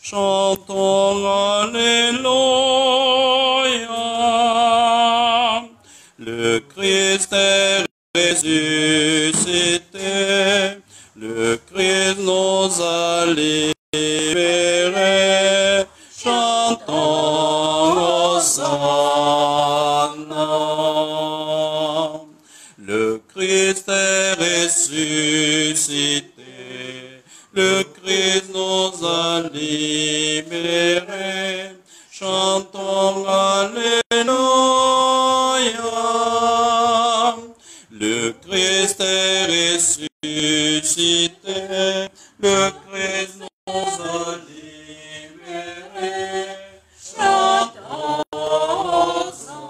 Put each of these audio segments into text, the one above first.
chantons Alléluia. Le Christ est ressuscité, le Christ nous a libérés, chantons Hosanna. Le Christ est ressuscité, le Christ nous a libérés, chantons Alléluia. Le Christ est ressuscité, le Christ nous a libérés, chantons Hosanna.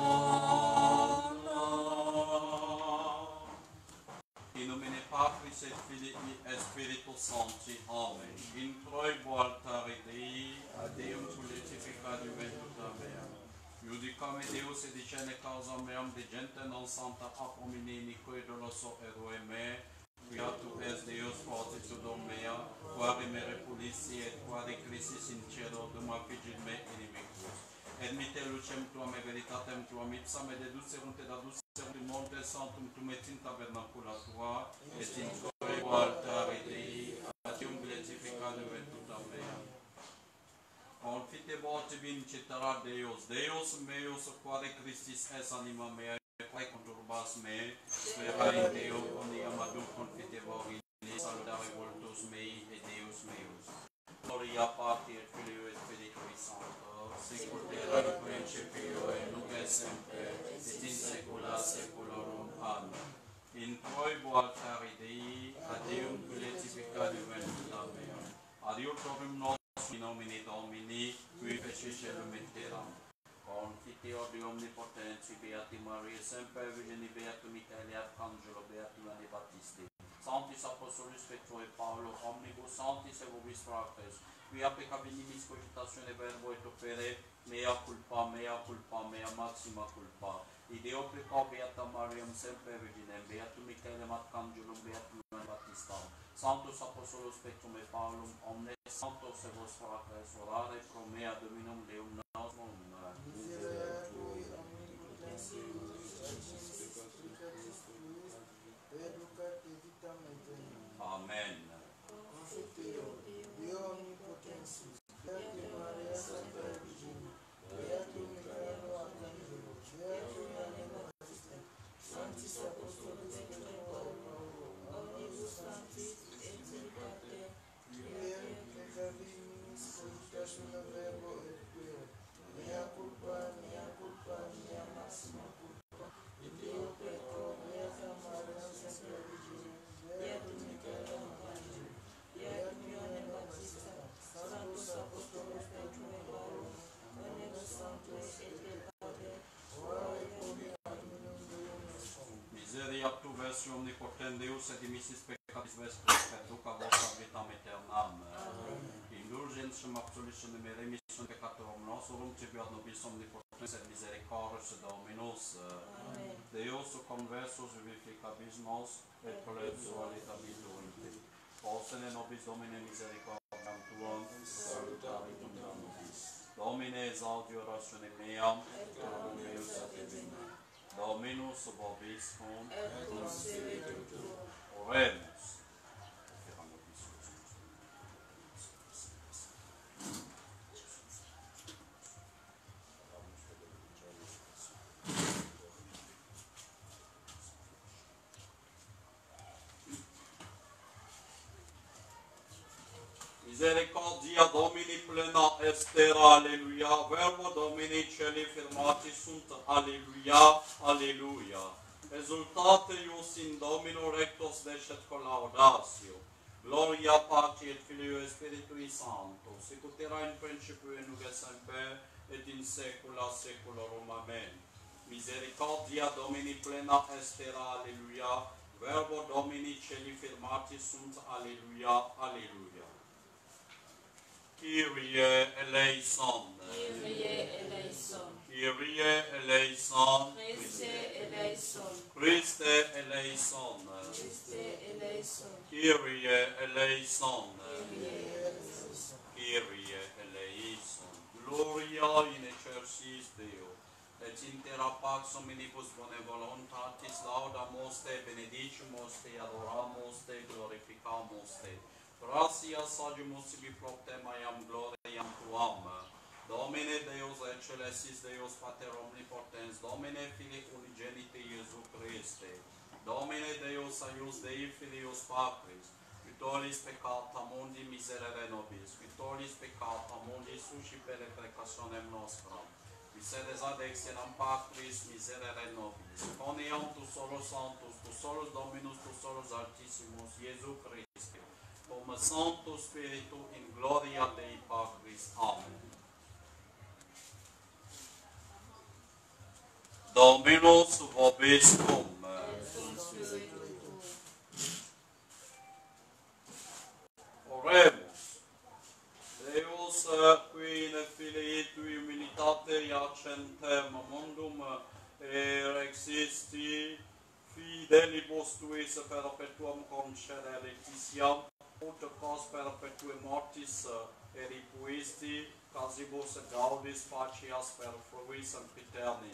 In nomine Patris et Filii et Spiritus Sancti. Amen. In proebo altare Dei, ad Deum culetificadium et tuta mea. Iudicame Deus et dicene causa meam de gente non santa ab homine inique doloso eroe me, quia tu es Deus fortitudo mea, quare me repulissi et quare crisis in cielo dum affigit me inimicus. Et mite lucem tua me veritatem tua ipsa me deducerunt et aducerunt in monte santum tum et in tabernacula tua, et in proebo altare Dei, ad Deum glorificadum et tuta mea. Confite voce vincitera Deus, Deus meus, quare Christis es anima mea, quae conturbas me, spera in Deo, omnia madum confitevor in salutare voltus mei et Deus meus. Gloria Patri et Filio et Spiritui Sancto, sicut erat in principio et nunc et semper, et in saecula saeculorum. Amen. In proebo altare Dei, ad Deum glorificadum et tuta mea. Adiutorium nos in nomine Domini, qui feci celum et terram. Confiteor de omnipotentia, beati Maria, semper Virgini, beatum Michael, Arcangelo, beatum Ioanne Baptiste. Sanctis Apostolus Petro et Paulo, omnibus sanctis et vobis fratres, qui applicabilis cogitatione verbo et opere, mea culpa, maxima culpa. Ideo precau beata Mariam, semper Virginem, beatum Michaelem, Arcangelum, beatum Ioanne Baptista. Sanctus Apostolus Petrum et Paulum, omnes sanctos et vos fratres, orare pro mea Dominum Deum nostrum. Amen. Miseria tu versi omnipotent Deus et dimissis peccatis vestris perduca vostra vitam aeternam. Indulgentiam absolutionem et remissionem peccatorum nostrum, tibiat nobis omnipotens et misericordis Dominus. Deus conversus vivificabis nos, et collegialitabitur. Posene nobis Domine misericordiam tuam, salutarium nobis. Domine exaudi orationem meam, et coram meus adveniat. Dominus vobiscum, et cum spiritu tuo. Oremus. Misericordia Domini plena estera, alleluia. Verbo Domini celi firmati sunt, alleluia, alleluia. Exultate ius in Domino rectos decet collaudatio. Gloria Patri et Filio et Spiritui Sancto, sicut erat in principio et nunc et semper, et in saecula saeculorum. Amen. Misericordia Domini plena estera, alleluia. Verbo Domini celi firmati sunt, alleluia, alleluia. Kyrie eleison. Kyrie eleison. Kyrie eleison. Christe eleison. Christe eleison. Christe eleison. Kyrie eleison. Kyrie eleison. Kyrie eleison. et intera pax omnibus bone voluntatis laudamus te, benedicimus te, adoramus te, glorificamus te. Gracias sagimus sibi proptem aiam gloriam tuam. Domine Deus excelsis Deus Pater omnipotens, Domine Filii unigenite Iesu Christe, Domine Deus eius Dei Filius Patris, Vitoris peccata mundi miserere nobis, Vitoris peccata mundi suscipere preccationem nostram, Miseres ad exenam Patris miserere nobis, Coniam tu solus Sanctus, tu solus Dominus, tu solus Altissimus, Iesu Christe, cum Sanctus Spiritu in gloria Dei Patris. Amen. Dominus vobiscum. Oremus. Deus, qui in filii tui humilitate iacentem mundum existi, fidelibus tuis perpetuum concede letitiam, ut cos perpetue mortis eripuisti, casibus gaudis facias per fruis sempiterni.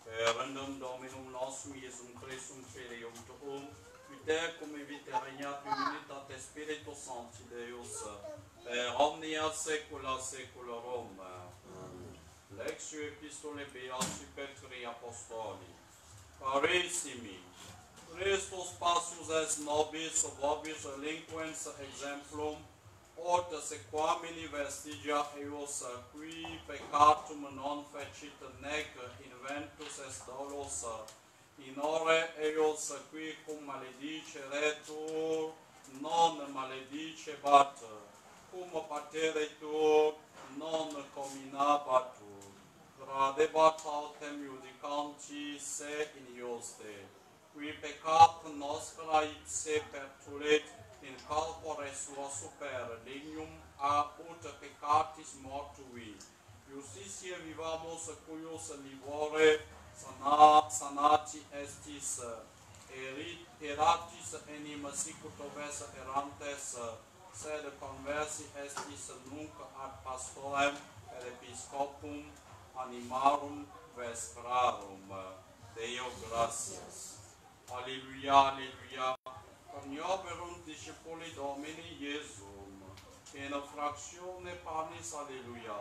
Rendum Dominum nostrum Iesum Christum Filium Tuum, Vitae cum vitae regnat in unitate Spiritus Sancti Deus, per omnia saecula saeculorum. Lectio Epistolae Beati Petri Apostoli. Carissimi, Christus passus est nobis, vobis delinquens exemplum, ut sequamini vestigia eius qui peccatum non fecit nec inventus est dolus, in ore eius qui cum malediceretur non maledicebat, cum pateretur non comminabatur, tradebat autem judicanti se injuste, qui peccat nostra ipse pertulit in corpore suo super lignum a ut peccatis mortui. Justitiae vivamus cuius livore sanati estis, eratis enim sicut oves errantes, sed conversi estis nunc ad pastorem per episcopum animarum vesprarum. Deo gratias. Alleluia, alleluia. Conioperunt discipuli Domini Iesum, in fractione panis, alleluia.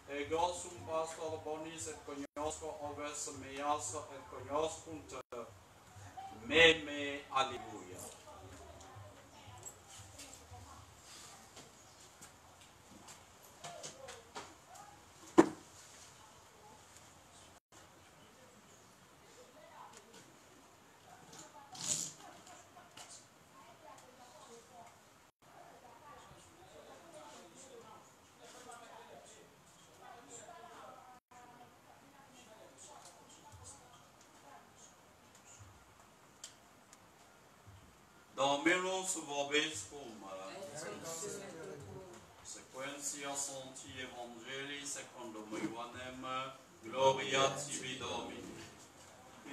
Ego sum pastor bonis et cognosco oves meas et cognoscunt me, alleluia. Dominus vobiscum. Sequentia Sancti Evangelii secundum Ioannem, gloria tibi Domini.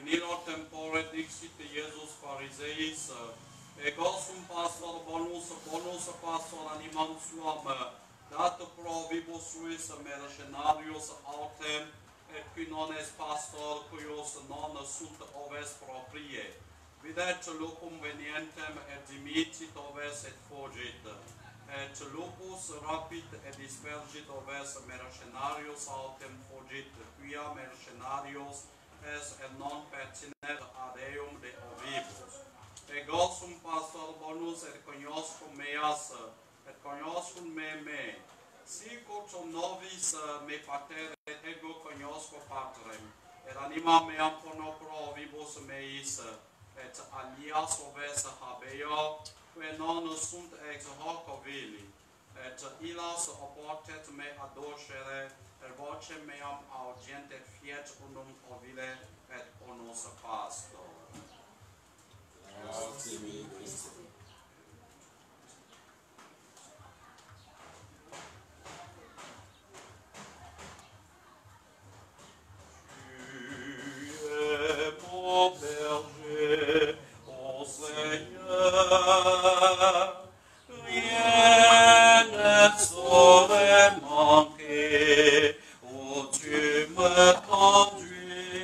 In illo tempore dixit Iesus Phariseis, ego sum pastor bonus pastor animam suam, dat pro vibus suis mercenarius autem, et qui non est pastor, cuius non sunt oves proprie. Videt lupum venientem et dimitit oves et fugit, et lupus rapit et dispergit oves mercenarius autem fugit, quia mercenarius es et non pertinet ad eum de ovibus. Ego sum pastor bonus et cognoscum meas, et cognoscum me. Sicut novis me pater et ego cognosco patrem, et anima meam pono pro ovibus meis, et alias oves habeo, que non sunt ex hoc vili, et illas oportet me adocere, per voce meam audient et fiet unum ovile, et unus pastor. Grazie Christe. Rien ne saurait manquer, où tu me conduis.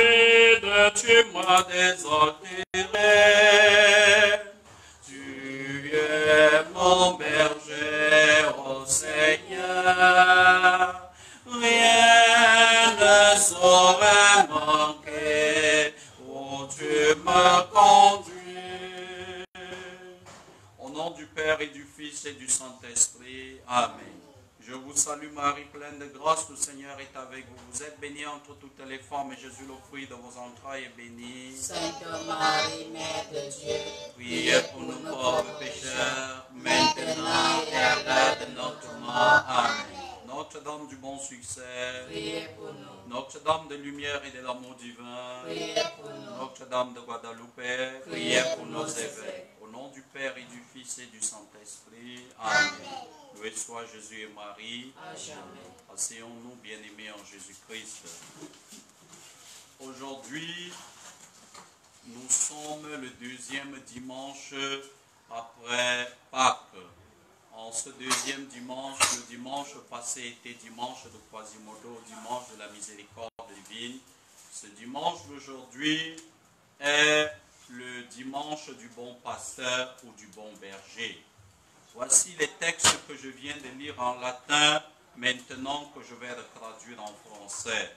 vide, tu m'as désaltéré. Tu es mon berger, ô Seigneur. Rien ne saurait manquer, où tu me conduis. Au nom du Père et du Fils et du Saint-Esprit. Amen. Je vous salue Marie, pleine de grâce, le Seigneur est avec vous. Vous êtes bénie entre toutes les femmes, et Jésus, le fruit de vos entrailles, est béni. Sainte Marie, Mère de Dieu, Priez pour nous pauvres pécheurs, maintenant et à l'heure de notre mort. Amen. Notre-Dame du bon succès, priez pour nous. Notre-Dame de lumière et de l'amour divin, Priez pour nous. Notre-Dame de Guadalupe, priez pour nos évêques. Au nom du Père et du Fils et du Saint-Esprit. Amen. Loué soit Jésus et Marie. À jamais. Asseyons-nous, bien-aimés en Jésus-Christ. Aujourd'hui, nous sommes le deuxième dimanche après Pâques. En ce deuxième dimanche, le dimanche passé était dimanche de Quasimodo, dimanche de la miséricorde divine. Ce dimanche d'aujourd'hui est le dimanche du bon pasteur ou du bon berger. Voici les textes que je viens de lire en latin, maintenant que je vais le traduire en français.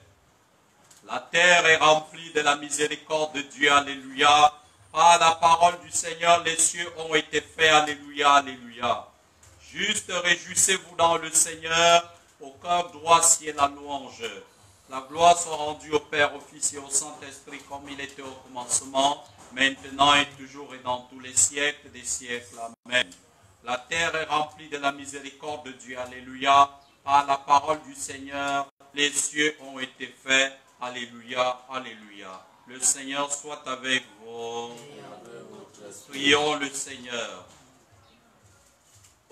La terre est remplie de la miséricorde de Dieu, alléluia. Par la parole du Seigneur, les cieux ont été faits, alléluia, alléluia. Juste réjouissez-vous dans le Seigneur, au cœur droit ciel la louange. La gloire soit rendue au Père, au Fils et au Saint-Esprit, comme il était au commencement, maintenant et toujours et dans tous les siècles des siècles. Amen. La terre est remplie de la miséricorde de Dieu, alléluia. Par la parole du Seigneur, les cieux ont été faits, alléluia, alléluia. Le Seigneur soit avec vous. Prions le Seigneur.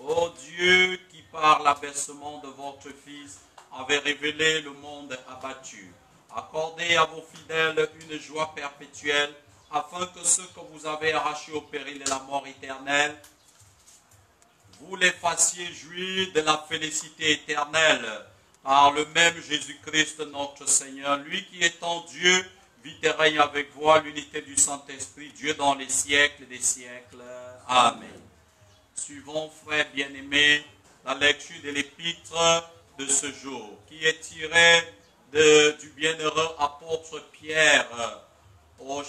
Ô Dieu, qui par l'abaissement de votre Fils avait révélé le monde abattu, accordez à vos fidèles une joie perpétuelle, afin que ceux que vous avez arrachés au péril de la mort éternelle, vous les fassiez jouir de la félicité éternelle, par le même Jésus-Christ notre Seigneur, lui qui étant Dieu, vit et règne avec vous à l'unité du Saint-Esprit, Dieu dans les siècles des siècles. Amen. Suivons, frères bien-aimés, la lecture de l'épître de ce jour, qui est tirée du bienheureux apôtre Pierre, au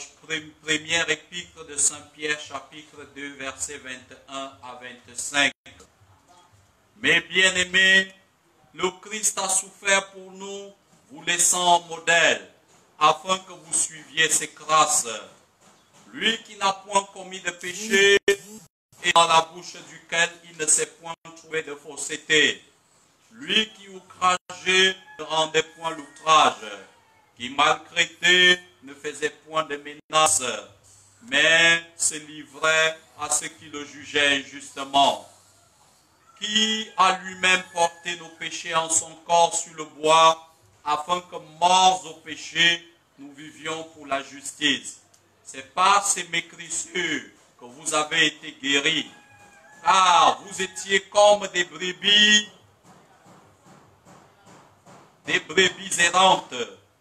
première épître de Saint Pierre, chapitre 2, versets 21 à 25. Mais bien-aimés, le Christ a souffert pour nous, vous laissant en modèle, afin que vous suiviez ses grâces. Lui qui n'a point commis de péché, et dans la bouche duquel il ne s'est point trouvé de fausseté. Lui qui outrageait ne rendait point l'outrage, qui maltraité ne faisait point de menaces, mais se livrait à ceux qui le jugeaient injustement, qui a lui-même porté nos péchés en son corps sur le bois, afin que, morts au péché, nous vivions pour la justice. C'est par ces mécrissures que vous avez été guéris, car vous étiez comme des brebis errantes,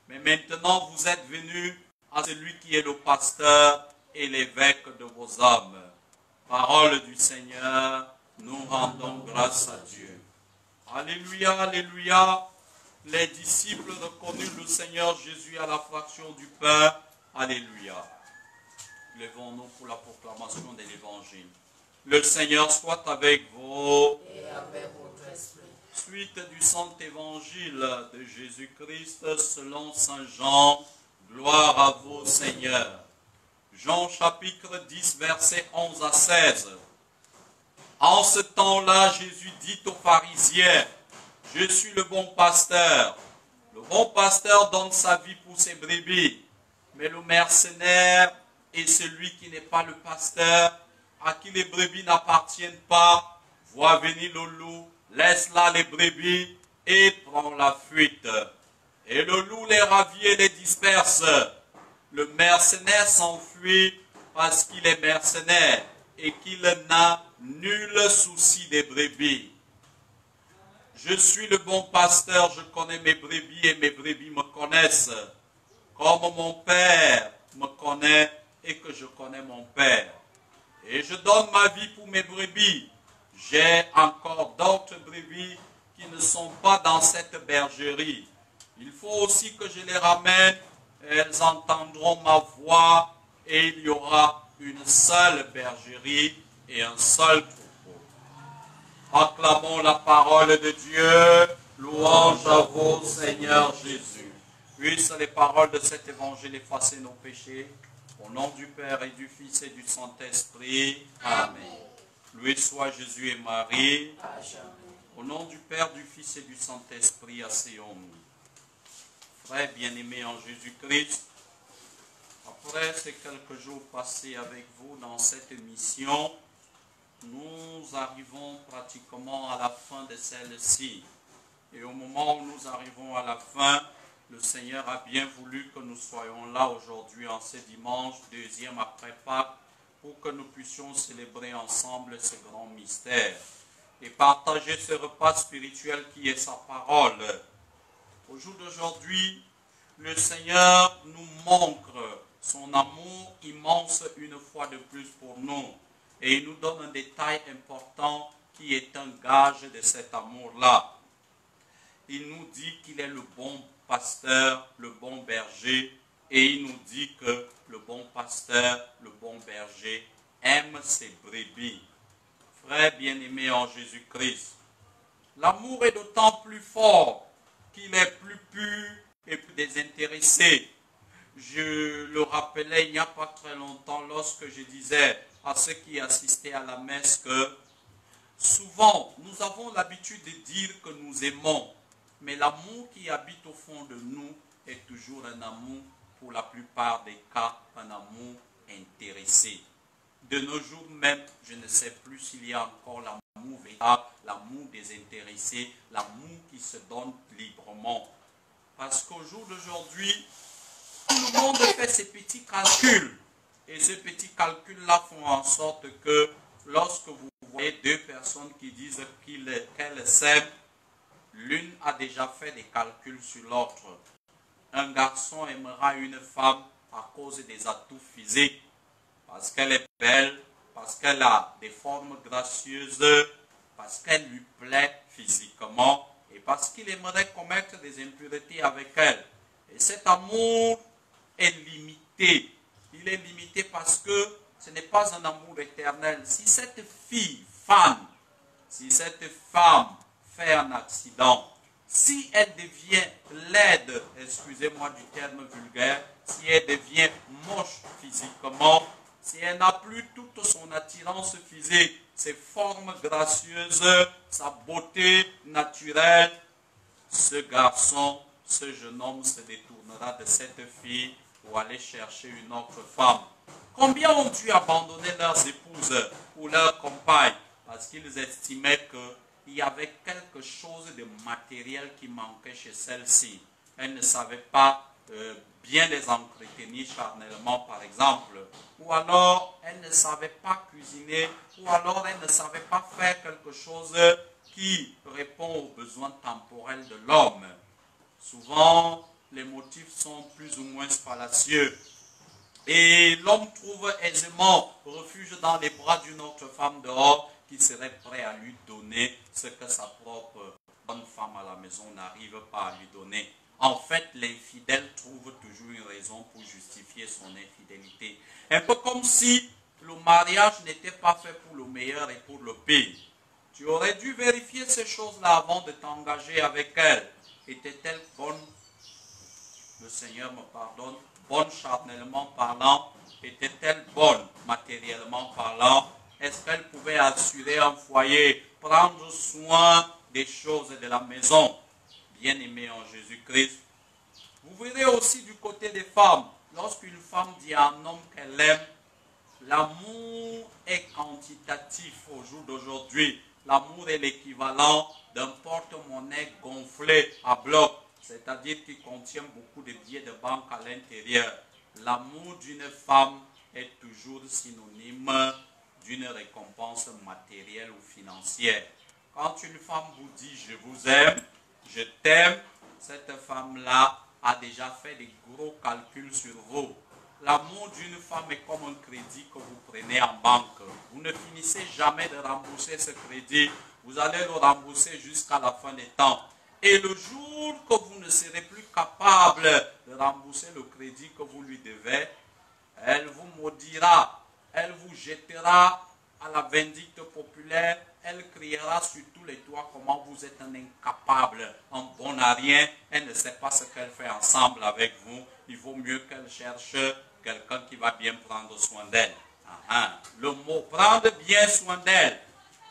mais maintenant vous êtes venus à celui qui est le pasteur et l'évêque de vos âmes. Parole du Seigneur, nous rendons grâce à Dieu. Alléluia, alléluia. Les disciples reconnurent le Seigneur Jésus à la fraction du pain. Alléluia. Levons-nous pour la proclamation de l'Évangile. Le Seigneur soit avec vous. Et avec votre esprit. Suite du Saint Évangile de Jésus-Christ selon Saint Jean. Gloire à vous, Seigneur. Jean chapitre 10, versets 11 à 16. En ce temps-là, Jésus dit aux pharisiens, « Je suis le bon pasteur. Le bon pasteur donne sa vie pour ses brebis. Mais le mercenaire est celui qui n'est pas le pasteur, à qui les brebis n'appartiennent pas, voit venir le loup, laisse là les brebis et prend la fuite. Et le loup les ravit et les disperse. Le mercenaire s'enfuit parce qu'il est mercenaire et qu'il n'a nul souci des brebis. Je suis le bon pasteur, je connais mes brebis et mes brebis me connaissent. comme mon Père me connaît et que je connais mon Père. Et je donne ma vie pour mes brebis. J'ai encore d'autres brebis qui ne sont pas dans cette bergerie. Il faut aussi que je les ramène, elles entendront ma voix et il y aura une seule bergerie et un seul troupeau. Acclamons la parole de Dieu, louange à vous, Seigneur Jésus. Puissent les paroles de cet évangile effacer nos péchés. Au nom du Père et du Fils et du Saint-Esprit. Amen. Loué soit Jésus et Marie. Au nom du Père, du Fils et du Saint-Esprit, asseyons-nous. Frères bien-aimés en Jésus-Christ, après ces quelques jours passés avec vous dans cette mission, nous arrivons pratiquement à la fin de celle-ci. Et au moment où nous arrivons à la fin, le Seigneur a bien voulu que nous soyons là aujourd'hui en ce dimanche, deuxième après Pâques, pour que nous puissions célébrer ensemble ce grand mystère et partager ce repas spirituel qui est sa parole. Au jour d'aujourd'hui, le Seigneur nous montre son amour immense une fois de plus pour nous. Et il nous donne un détail important qui est un gage de cet amour-là. Il nous dit qu'il est le bon pasteur, le bon berger, et il nous dit que le bon pasteur, le bon berger, aime ses brebis. Frères bien-aimés en Jésus-Christ, l'amour est d'autant plus fort qu'il est plus pur et plus désintéressé. Je le rappelais il n'y a pas très longtemps lorsque je disais à ceux qui assistaient à la messe que souvent nous avons l'habitude de dire que nous aimons, mais l'amour qui habite au fond de nous est toujours un amour, pour la plupart des cas, un amour intéressé. De nos jours même, je ne sais plus s'il y a encore l'amour véritable, l'amour désintéressé, l'amour qui se donne librement. Parce qu'au jour d'aujourd'hui, tout le monde fait ses petits calculs. Et ces petits calculs-là font en sorte que lorsque vous voyez deux personnes qui disent qu'elles s'aiment, l'une a déjà fait des calculs sur l'autre. Un garçon aimera une femme à cause des atouts physiques, parce qu'elle est belle, parce qu'elle a des formes gracieuses, parce qu'elle lui plaît physiquement et parce qu'il aimerait commettre des impuretés avec elle. Et cet amour est limité. Il est limité parce que ce n'est pas un amour éternel. Si cette femme, si cette femme fait un accident, si elle devient laide, excusez-moi du terme vulgaire, si elle devient moche physiquement, si elle n'a plus toute son attirance physique, ses formes gracieuses, sa beauté naturelle, ce garçon, ce jeune homme se détournera de cette fille pour aller chercher une autre femme. Combien ont dû abandonner leurs épouses ou leurs compagnes parce qu'ils estimaient qu'il y avait quelque chose de matériel qui manquait chez celle-ci. Elles ne savaient pas bien les entretenir charnellement, par exemple. Ou alors, elles ne savaient pas cuisiner. Ou alors, elles ne savaient pas faire quelque chose qui répond aux besoins temporels de l'homme. Souvent, les motifs sont plus ou moins fallacieux. Et l'homme trouve aisément refuge dans les bras d'une autre femme dehors qui serait prêt à lui donner ce que sa propre bonne femme à la maison n'arrive pas à lui donner. En fait, l'infidèle trouve toujours une raison pour justifier son infidélité. Un peu comme si le mariage n'était pas fait pour le meilleur et pour le pire. Tu aurais dû vérifier ces choses-là avant de t'engager avec elle. Était-elle bonne? Le Seigneur me pardonne. Bonne charnellement parlant? Était-elle bonne matériellement parlant? Est-ce qu'elle pouvait assurer un foyer, prendre soin des choses de la maison? Bien-aimés en Jésus-Christ, vous verrez aussi du côté des femmes, lorsqu'une femme dit à un homme qu'elle aime, l'amour est quantitatif au jour d'aujourd'hui. L'amour est l'équivalent d'un porte-monnaie gonflé à bloc, c'est-à-dire qui contient beaucoup de billets de banque à l'intérieur. L'amour d'une femme est toujours synonyme d'une récompense matérielle ou financière. Quand une femme vous dit « je vous aime », « je t'aime », cette femme-là a déjà fait des gros calculs sur vous. L'amour d'une femme est comme un crédit que vous prenez en banque. Vous ne finissez jamais de rembourser ce crédit. Vous allez le rembourser jusqu'à la fin des temps. Et le jour que vous ne serez plus capable de rembourser le crédit que vous lui devez, elle vous maudira, elle vous jettera à la vindicte populaire, elle criera sur tous les toits comment vous êtes un incapable, un bon à rien, elle ne sait pas ce qu'elle fait ensemble avec vous. Il vaut mieux qu'elle cherche quelqu'un qui va bien prendre soin d'elle. Le mot prendre bien soin d'elle,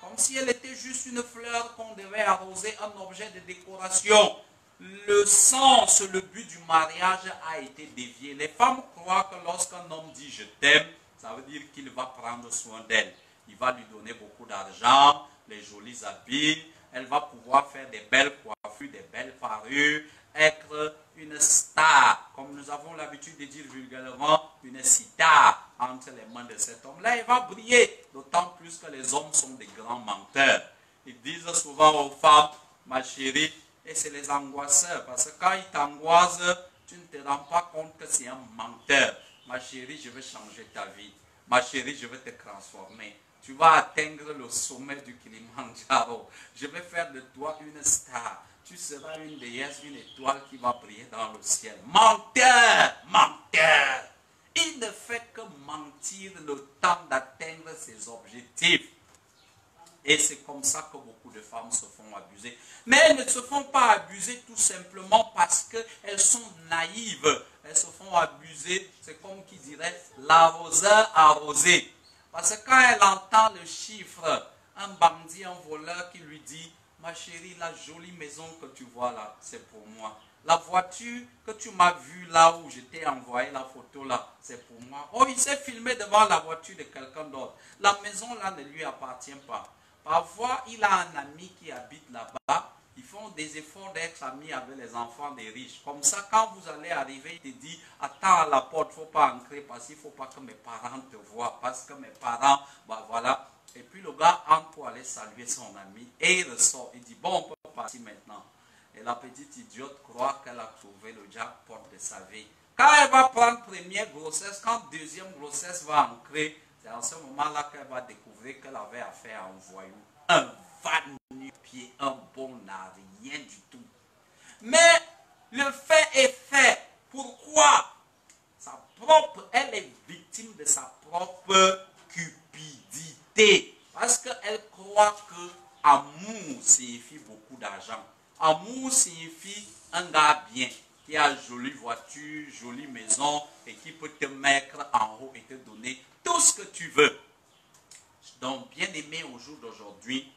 comme si elle était juste une fleur qu'on devait arroser, un objet de décoration. Le sens, le but du mariage a été dévié. Les femmes croient que lorsqu'un homme dit je t'aime, ça veut dire qu'il va prendre soin d'elle. Il va lui donner beaucoup d'argent, les jolis habits, elle va pouvoir faire des belles coiffures, des belles parures, être une star, comme nous avons l'habitude de dire vulgairement, une star entre les mains de cet homme-là. Il va briller, d'autant plus que les hommes sont des grands menteurs. Ils disent souvent aux femmes, ma chérie, et c'est les angoisseurs, parce que quand ils t'angoissent, tu ne te rends pas compte que c'est un menteur. Ma chérie, je vais changer ta vie. Ma chérie, je vais te transformer. Tu vas atteindre le sommet du Kilimanjaro. Je vais faire de toi une star. Tu seras une déesse, une étoile qui va briller dans le ciel. Menteur, menteur. Il ne fait que mentir le temps d'atteindre ses objectifs. Et c'est comme ça que beaucoup de femmes se font abuser. Mais elles ne se font pas abuser tout simplement parce qu'elles sont naïves. Elles se font abuser, c'est comme qui dirait l'arroseur arrosé. Parce que quand elle entend le chiffre, un bandit, un voleur qui lui dit, ma chérie, la jolie maison que tu vois là, c'est pour moi. La voiture que tu m'as vue là où je t'ai envoyé la photo là, c'est pour moi. Oh, il s'est filmé devant la voiture de quelqu'un d'autre. La maison là ne lui appartient pas. Parfois, il a un ami qui habite là-bas. Ils font des efforts d'être amis avec les enfants des riches. Comme ça, quand vous allez arriver, il te dit, attends à la porte, il ne faut pas entrer parce qu'il ne faut pas que mes parents te voient. Parce que mes parents, bah voilà. Et puis le gars entre pour aller saluer son ami et il ressort. Il dit, bon, on peut partir maintenant. Et la petite idiote croit qu'elle a trouvé le jackpot de sa vie. Quand elle va prendre première grossesse, quand deuxième grossesse va ancrer, c'est en ce moment-là qu'elle va découvrir qu'elle avait affaire à un voyou. Un va-nu-pied, un bon à rien du tout. Mais le fait est fait. Pourquoi? Elle est victime de sa propre cupidité. Parce qu'elle croit que amour signifie beaucoup d'argent. Amour signifie un gars bien, qui a jolie voiture, jolie maison et qui peut te mettre en haut et te donner tout ce que tu veux. Donc, bien aimé, au jour d'aujourd'hui,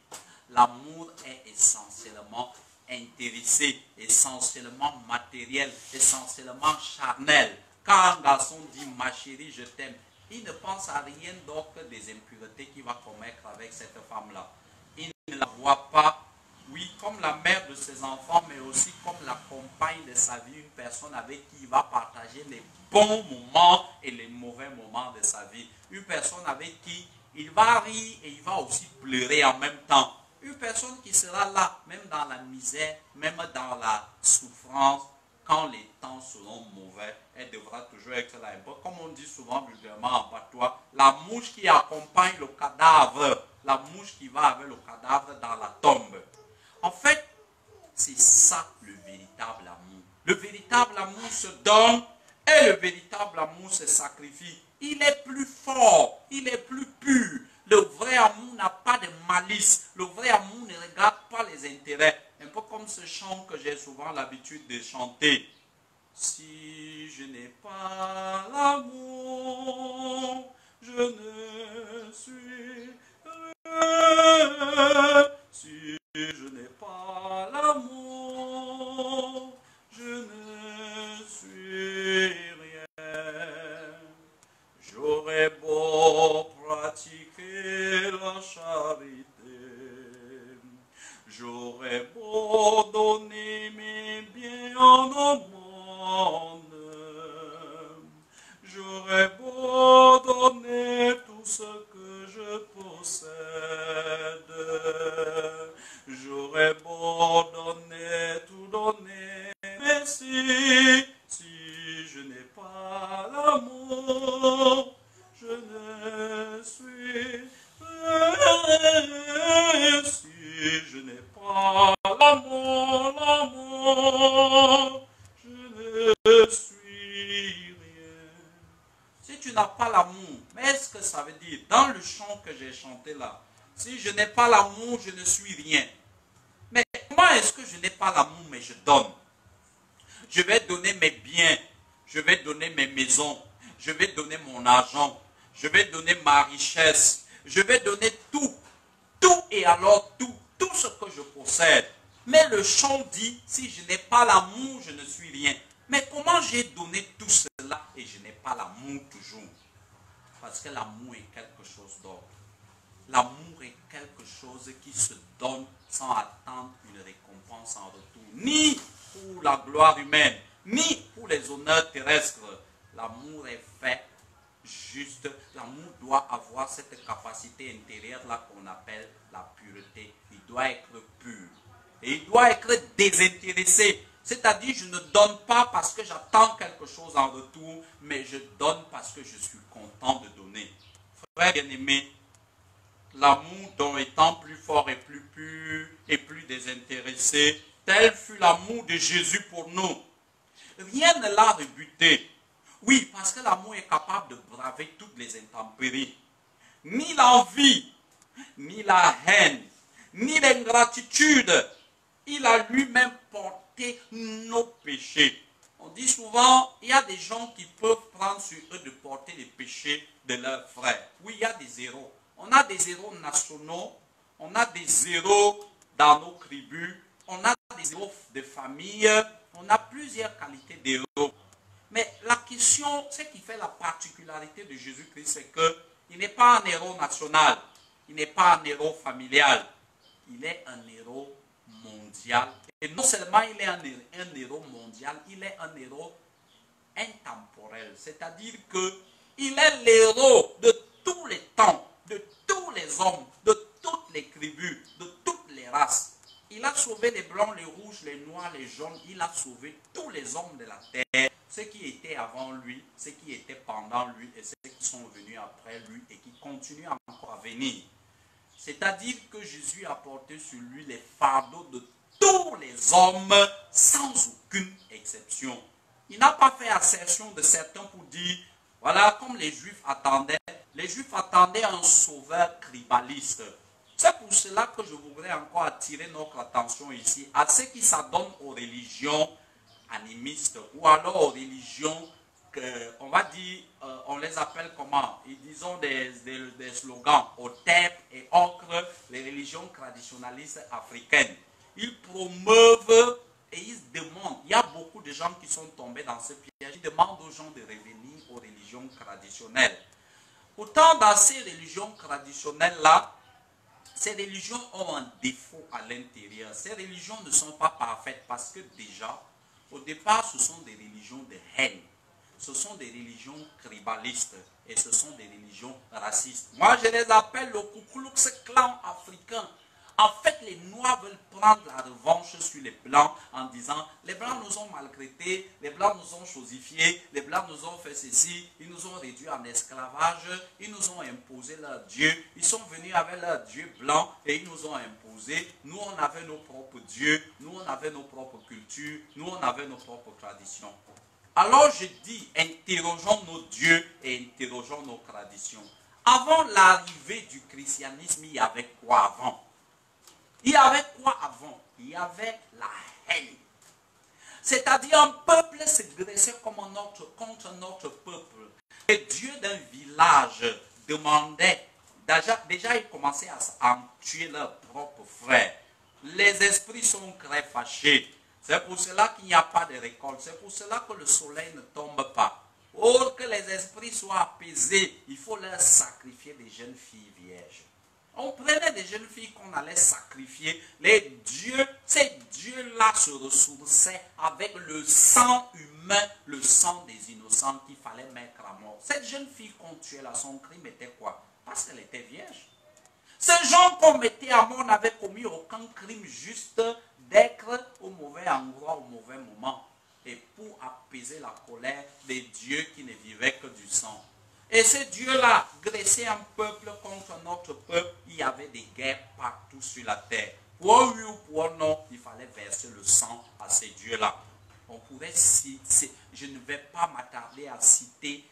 l'amour est essentiellement intéressé, essentiellement matériel, essentiellement charnel. Quand un garçon dit « ma chérie, je t'aime », il ne pense à rien d'autre que des impuretés qu'il va commettre avec cette femme-là. Il ne la voit pas, oui, comme la mère de ses enfants, mais aussi comme la compagne de sa vie, une personne avec qui il va partager les bons moments et les mauvais moments de sa vie. Une personne avec qui il va rire et il va aussi pleurer en même temps. Une personne qui sera là, même dans la misère, même dans la souffrance, quand les temps seront mauvais, elle devra toujours être là. Comme on dit souvent vulgairement en patois, la mouche qui accompagne le cadavre, la mouche qui va avec le cadavre dans la tombe. En fait, c'est ça le véritable amour. Le véritable amour se donne et le véritable amour se sacrifie. Il est plus fort, il est plus pur. Le vrai amour n'a pas de malice. Le vrai amour ne regarde pas les intérêts. Un peu comme ce chant que j'ai souvent l'habitude de chanter. Si je n'ai pas l'amour, je ne suis rien. Si je n'ai pas l'amour, je ne suis rien. J'aurais beau pratiquer la charité, j'aurais beau donner mes biens en aumône, je Si tu n'as pas l'amour, mais est-ce que ça veut dire, dans le chant que j'ai chanté là, si je n'ai pas l'amour, je ne suis rien. Mais comment est-ce que je n'ai pas l'amour, mais je donne? Je vais donner mes biens, je vais donner mes maisons, je vais donner mon argent, je vais donner ma richesse, je vais donner tout, tout et alors tout ce que je possède. Mais le chant dit, si je n'ai pas l'amour, je ne suis rien. Mais comment j'ai donné tout cela et je n'ai pas l'amour toujours? Parce que l'amour est quelque chose d'autre. L'amour est quelque chose qui se donne sans attendre une récompense en retour. Ni pour la gloire humaine, ni pour les honneurs terrestres. L'amour est fait juste. L'amour doit avoir cette capacité intérieure-là qu'on appelle la pureté. Il doit être pur. Et il doit être désintéressé. C'est-à-dire, je ne donne pas parce que j'attends quelque chose en retour, mais je donne parce que je suis content de donner. Frère bien-aimé, l'amour dont étant plus fort et plus pur et plus désintéressé, tel fut l'amour de Jésus pour nous. Rien ne l'a rebuté. Oui, parce que l'amour est capable de braver toutes les intempéries. Ni l'envie, ni la haine, ni l'ingratitude. Il a lui-même porté nos péchés. On dit souvent, il y a des gens qui peuvent prendre sur eux de porter les péchés de leurs frères. Oui, il y a des héros. On a des héros nationaux, on a des héros dans nos tribus, on a des héros de famille, on a plusieurs qualités d'héros. Mais la question, ce qui fait la particularité de Jésus-Christ, c'est qu'il n'est pas un héros national, il n'est pas un héros familial, il est un héros mondial. Et non seulement il est un héros mondial, il est un héros intemporel. C'est-à-dire qu'il est l'héros de tous les temps, de tous les hommes, de toutes les tribus, de toutes les races. Il a sauvé les blancs, les rouges, les noirs, les jaunes. Il a sauvé tous les hommes de la terre. Ceux qui étaient avant lui, ceux qui étaient pendant lui et ceux qui sont venus après lui et qui continuent encore à venir. C'est-à-dire que Jésus a porté sur lui les fardeaux de tous les hommes sans aucune exception. Il n'a pas fait assertion de certains pour dire, voilà, comme les Juifs attendaient un sauveur tribaliste. C'est pour cela que je voudrais encore attirer notre attention ici à ceux qui s'adonnent aux religions animistes ou alors aux religions on va dire, on les appelle comment? Ils disent des slogans, Otep et Ocre, les religions traditionnalistes africaines. Ils promeuvent et ils demandent, il y a beaucoup de gens qui sont tombés dans ce piège, ils demandent aux gens de revenir aux religions traditionnelles. Pourtant, dans ces religions traditionnelles-là, ces religions ont un défaut à l'intérieur. Ces religions ne sont pas parfaites parce que déjà, au départ, ce sont des religions de haine. Ce sont des religions tribalistes et ce sont des religions racistes. Moi, je les appelle le Ku Klux Klan africain. En fait, les Noirs veulent prendre la revanche sur les Blancs en disant les Blancs nous ont maltraités, les Blancs nous ont chosifiés, les Blancs nous ont fait ceci, ils nous ont réduits en esclavage, ils nous ont imposé leur Dieu, ils sont venus avec leur Dieu blanc et ils nous ont imposé. Nous, on avait nos propres dieux, nous, on avait nos propres cultures, nous, on avait nos propres traditions. Alors je dis, interrogeons nos dieux et interrogeons nos traditions. Avant l'arrivée du christianisme, il y avait quoi avant? Il y avait quoi avant? Il y avait la haine. C'est-à-dire un peuple se dressait contre notre peuple. Les dieux d'un village demandaient, déjà ils commençaient à en tuer leurs propres frères. Les esprits sont très fâchés. C'est pour cela qu'il n'y a pas de récolte. C'est pour cela que le soleil ne tombe pas. Pour que les esprits soient apaisés, il faut leur sacrifier des jeunes filles vierges. On prenait des jeunes filles qu'on allait sacrifier. Les dieux, ces dieux-là se ressourçaient avec le sang humain, le sang des innocents qu'il fallait mettre à mort. Cette jeune fille qu'on tuait là, son crime était quoi? Parce qu'elle était vierge. Ces gens qu'on mettait à mort n'avaient commis aucun crime, juste d'être au mauvais endroit, au mauvais moment. Et pour apaiser la colère des dieux qui ne vivaient que du sang. Et ces dieux-là dressaient un peuple contre notre peuple. Il y avait des guerres partout sur la terre. Pour oui ou pour non, il fallait verser le sang à ces dieux-là. On pourrait citer, je ne vais pas m'attarder à citer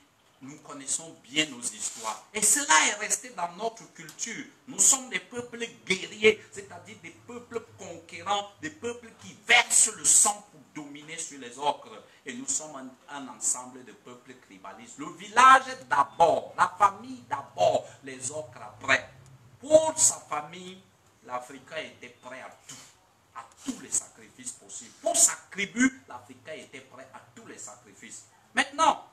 nous connaissons bien nos histoires. Et cela est resté dans notre culture. Nous sommes des peuples guerriers, c'est-à-dire des peuples conquérants, des peuples qui versent le sang pour dominer sur les autres. Et nous sommes un ensemble de peuples tribalistes. Le village d'abord, la famille d'abord, les autres après. Pour sa famille, l'Africain était prêt à tout, à tous les sacrifices possibles. Pour sa tribu, l'Africain était prêt à tous les sacrifices. Maintenant,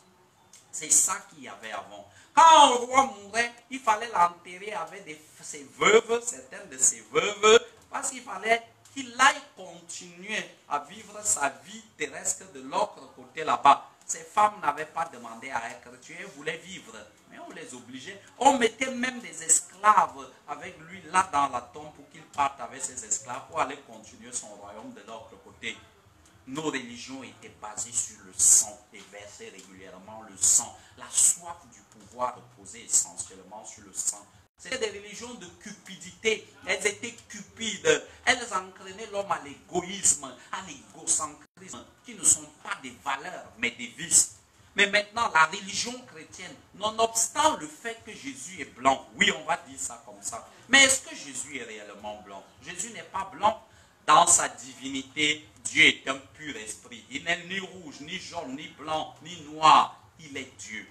c'est ça qu'il y avait avant. Quand un roi mourait, il fallait l'enterrer avec ses veuves, certaines de ses veuves, parce qu'il fallait qu'il aille continuer à vivre sa vie terrestre de l'autre côté là-bas. Ces femmes n'avaient pas demandé à être tuées, elles voulaient vivre, mais on les obligeait. On mettait même des esclaves avec lui là dans la tombe pour qu'il parte avec ses esclaves pour aller continuer son royaume de l'autre côté. Nos religions étaient basées sur le sang et versaient régulièrement le sang. La soif du pouvoir reposait essentiellement sur le sang. C'était des religions de cupidité. Elles étaient cupides. Elles entraînaient l'homme à l'égoïsme, à l'égocentrisme, qui ne sont pas des valeurs, mais des vices. Mais maintenant, la religion chrétienne, nonobstant le fait que Jésus est blanc, oui, on va dire ça comme ça, mais est-ce que Jésus est réellement blanc? Jésus n'est pas blanc. Dans sa divinité, Dieu est un pur esprit. Il n'est ni rouge, ni jaune, ni blanc, ni noir. Il est Dieu.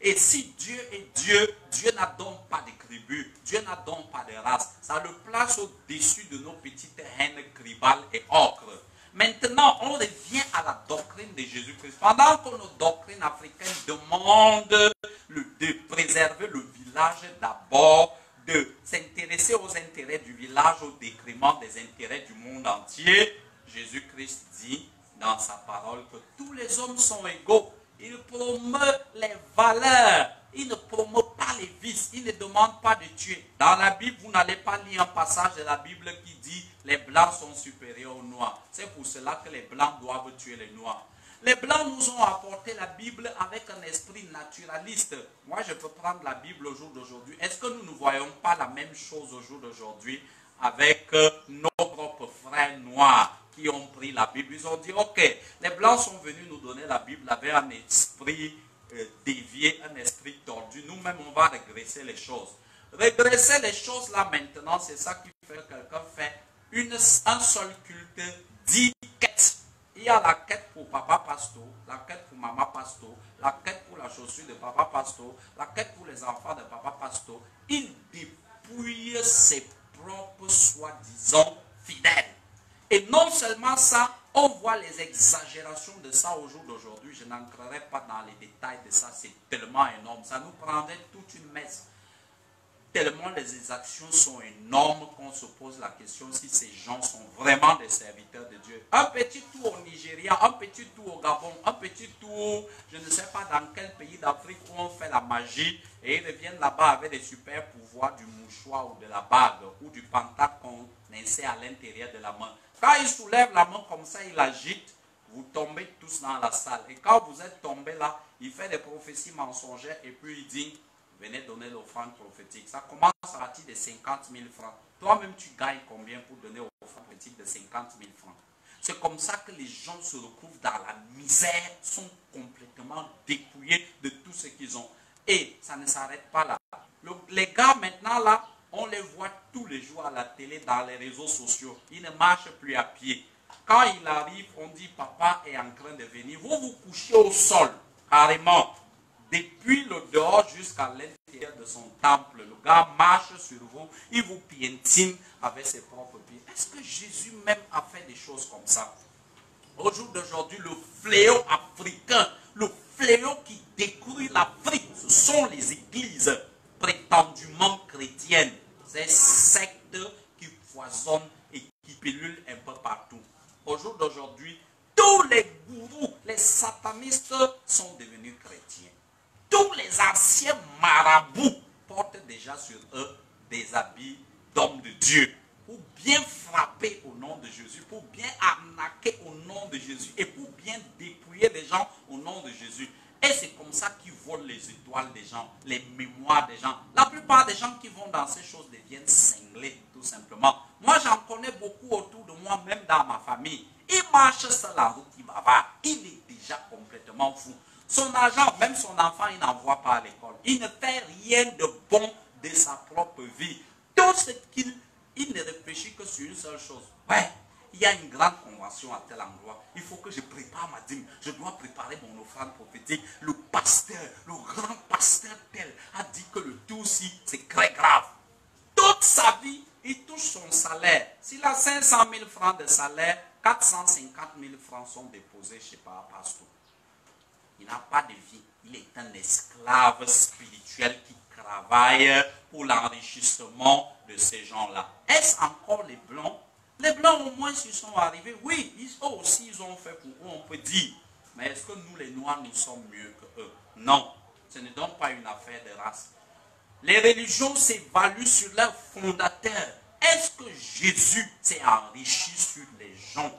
Et si Dieu est Dieu, Dieu n'a donc pas de tribu, Dieu n'a donc pas de race. Ça le place au-dessus de nos petites haines tribales et ocres. Maintenant, on revient à la doctrine de Jésus-Christ. Pendant que nos doctrines africaines demandent de préserver le village d'abord, de s'intéresser aux intérêts du village au détriment des intérêts du monde entier, Jésus-Christ dit dans sa parole que tous les hommes sont égaux. Il promeut les valeurs, il ne promeut pas les vices, il ne demande pas de tuer. Dans la Bible, vous n'allez pas lire un passage de la Bible qui dit les blancs sont supérieurs aux noirs. C'est pour cela que les blancs doivent tuer les noirs. Les Blancs nous ont apporté la Bible avec un esprit naturaliste. Moi, je peux prendre la Bible au jour d'aujourd'hui. Est-ce que nous ne voyons pas la même chose au jour d'aujourd'hui avec nos propres frères noirs qui ont pris la Bible? Ils ont dit, ok, les Blancs sont venus nous donner la Bible avec un esprit dévié, un esprit tordu. Nous-mêmes, on va régresser les choses. Régresser les choses là maintenant, c'est ça qui fait que quelqu'un fait un seul culte, 10 quêtes. Il y a la quête pour papa pasto, la quête pour maman pasto, la quête pour la chaussure de papa pasto, la quête pour les enfants de papa pasto. Il dépouille ses propres soi-disant fidèles. Et non seulement ça, on voit les exagérations de ça au jour d'aujourd'hui. Je n'entrerai pas dans les détails de ça, c'est tellement énorme. Ça nous prendrait toute une messe. Tellement les exactions sont énormes qu'on se pose la question si ces gens sont vraiment des serviteurs de Dieu. Un petit tour au Nigeria, un petit tour au Gabon, un petit tour, je ne sais pas dans quel pays d'Afrique où on fait la magie et ils reviennent là-bas avec des super pouvoirs du mouchoir ou de la bague ou du pantalon qu'on insère à l'intérieur de la main. Quand ils soulèvent la main comme ça, ils l'agitent, vous tombez tous dans la salle. Et quand vous êtes tombés là, il fait des prophéties mensongères et puis il dit, venez donner l'offrande prophétique. Ça commence à partir de 50 000 francs. Toi-même, tu gagnes combien pour donner l'offrande prophétique de 50 000 francs? C'est comme ça que les gens se retrouvent dans la misère, sont complètement dépouillés de tout ce qu'ils ont. Et ça ne s'arrête pas là. Les gars, maintenant, là, on les voit tous les jours à la télé, dans les réseaux sociaux. Ils ne marchent plus à pied. Quand il arrive, on dit, papa est en train de venir. Vous vous couchez au sol, carrément. Depuis le dehors jusqu'à l'intérieur de son temple, le gars marche sur vous, il vous piétine avec ses propres pieds. Est-ce que Jésus même a fait des choses comme ça? Au jour d'aujourd'hui, le fléau africain, le fléau qui détruit l'Afrique, ce sont les églises prétendument chrétiennes, ces sectes qui foisonnent et qui pilulent un peu partout. Au jour d'aujourd'hui, tous les gourous, les satanistes sont devenus chrétiens. Tous les anciens marabouts portent déjà sur eux des habits d'hommes de Dieu pour bien frapper au nom de Jésus, pour bien arnaquer au nom de Jésus et pour bien dépouiller les gens au nom de Jésus. Et c'est comme ça qu'ils volent les étoiles des gens, les mémoires des gens. La plupart des gens qui vont dans ces choses deviennent cinglés, tout simplement. Moi, j'en connais beaucoup autour de moi, même dans ma famille. Il marche sur la route, il bavard. Il est déjà complètement fou. Son argent, même son enfant, il n'envoie pas à l'école. Il ne fait rien de bon de sa propre vie. Tout ce qu'il ne réfléchit que sur une seule chose. Ouais, il y a une grande convention à tel endroit. Il faut que je prépare ma dîme. Je dois préparer mon offrande prophétique. Le pasteur, le grand pasteur tel, a dit que le tout ci, c'est très grave. Toute sa vie, il touche son salaire. S'il a 500 000 francs de salaire, 450 000 francs sont déposés chez Papa Pasteur. Il n'a pas de vie. Il est un esclave spirituel qui travaille pour l'enrichissement de ces gens-là. Est-ce encore les Blancs? Les Blancs, au moins, s'ils sont arrivés, oui, eux aussi, ils ont fait pour eux, on peut dire. Mais est-ce que nous, les Noirs, nous sommes mieux que eux? Non. Ce n'est donc pas une affaire de race. Les religions s'évaluent sur leur fondateur. Est-ce que Jésus s'est enrichi sur les gens?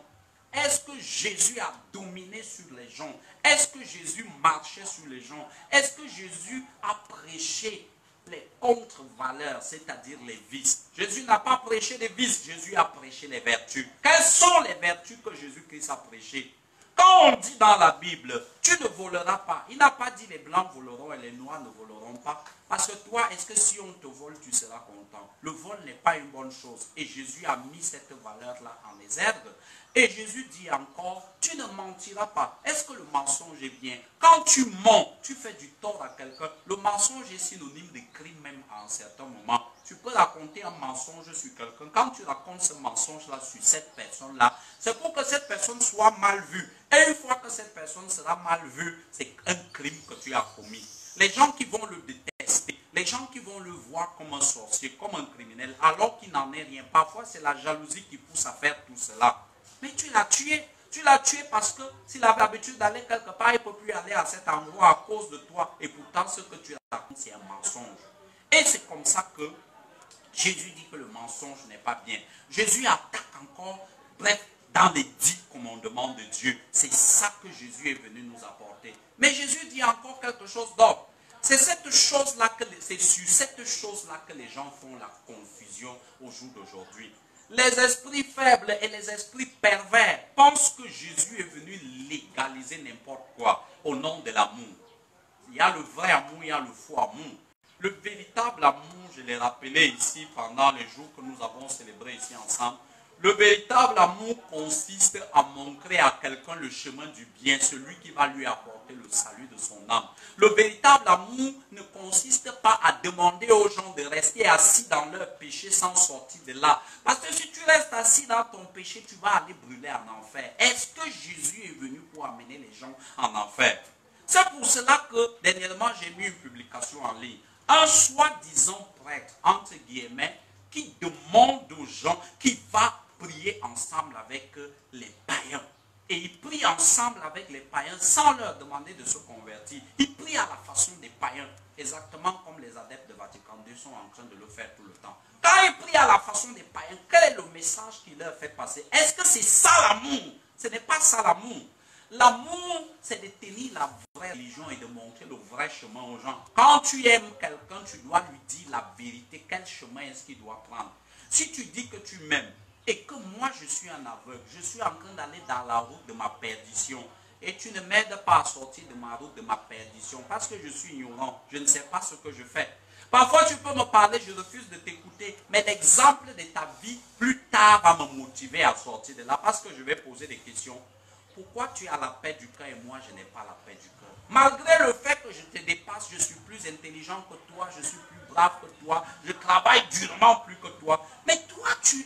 Est-ce que Jésus a dominé sur les gens? Est-ce que Jésus marchait sur les gens? Est-ce que Jésus a prêché les contre-valeurs, c'est-à-dire les vices? Jésus n'a pas prêché les vices, Jésus a prêché les vertus. Quelles sont les vertus que Jésus-Christ a prêchées? Quand on dit dans la Bible, tu ne voleras pas, il n'a pas dit les blancs voleront et les noirs ne voleront pas. Parce que toi, est-ce que si on te vole, tu seras content? Le vol n'est pas une bonne chose. Et Jésus a mis cette valeur-là en exergue. Et Jésus dit encore, tu ne mentiras pas. Est-ce que le mensonge est bien? Quand tu mens, tu fais du tort à quelqu'un. Le mensonge est synonyme de crime même à un certain moment. Tu peux raconter un mensonge sur quelqu'un. Quand tu racontes ce mensonge-là sur cette personne-là, c'est pour que cette personne soit mal vue. Et une fois que cette personne sera mal vue, c'est un crime que tu as commis. Les gens qui vont le détester, les gens qui vont le voir comme un sorcier, comme un criminel, alors qu'il n'en est rien. Parfois, c'est la jalousie qui pousse à faire tout cela. Mais tu l'as tué. Tu l'as tué parce que s'il avait l'habitude d'aller quelque part, il ne peut plus aller à cet endroit à cause de toi. Et pourtant, ce que tu racontes, c'est un mensonge. Et c'est comme ça que Jésus dit que le mensonge n'est pas bien. Jésus attaque encore, bref, dans les 10 commandements de Dieu. C'est ça que Jésus est venu nous apporter. Mais Jésus dit encore quelque chose d'autre. C'est cette chose-là c'est sur cette chose-là que les gens font la confusion au jour d'aujourd'hui. Les esprits faibles et les esprits pervers pensent que Jésus est venu légaliser n'importe quoi au nom de l'amour. Il y a le vrai amour, il y a le faux amour. Le véritable amour, je l'ai rappelé ici pendant les jours que nous avons célébrés ici ensemble. Le véritable amour consiste à montrer à quelqu'un le chemin du bien, celui qui va lui apporter le salut de son âme. Le véritable amour ne consiste pas à demander aux gens de rester assis dans leur péché sans sortir de là. Parce que si tu restes assis dans ton péché, tu vas aller brûler en enfer. Est-ce que Jésus est venu pour amener les gens en enfer? C'est pour cela que dernièrement j'ai mis une publication en ligne. Un soi-disant prêtre, entre guillemets, qui demande aux gens qui va prier ensemble avec les païens. Et ils prient ensemble avec les païens sans leur demander de se convertir. Ils prient à la façon des païens, exactement comme les adeptes de Vatican II sont en train de le faire tout le temps. Quand ils prient à la façon des païens, quel est le message qu'il leur fait passer? Est-ce que c'est ça l'amour? Ce n'est pas ça l'amour. L'amour, c'est de tenir la vraie religion et de montrer le vrai chemin aux gens. Quand tu aimes quelqu'un, tu dois lui dire la vérité. Quel chemin est-ce qu'il doit prendre? Si tu dis que tu m'aimes et que moi je suis un aveugle, je suis en train d'aller dans la route de ma perdition et tu ne m'aides pas à sortir de ma route de ma perdition parce que je suis ignorant, je ne sais pas ce que je fais. Parfois tu peux me parler, je refuse de t'écouter, mais l'exemple de ta vie plus tard va me motiver à sortir de là parce que je vais poser des questions. Pourquoi tu as la paix du cœur et moi je n'ai pas la paix du cœur? Malgré le fait que je te dépasse, je suis plus intelligent que toi, je suis plus brave que toi, je travaille durement plus que toi. Mais toi, tu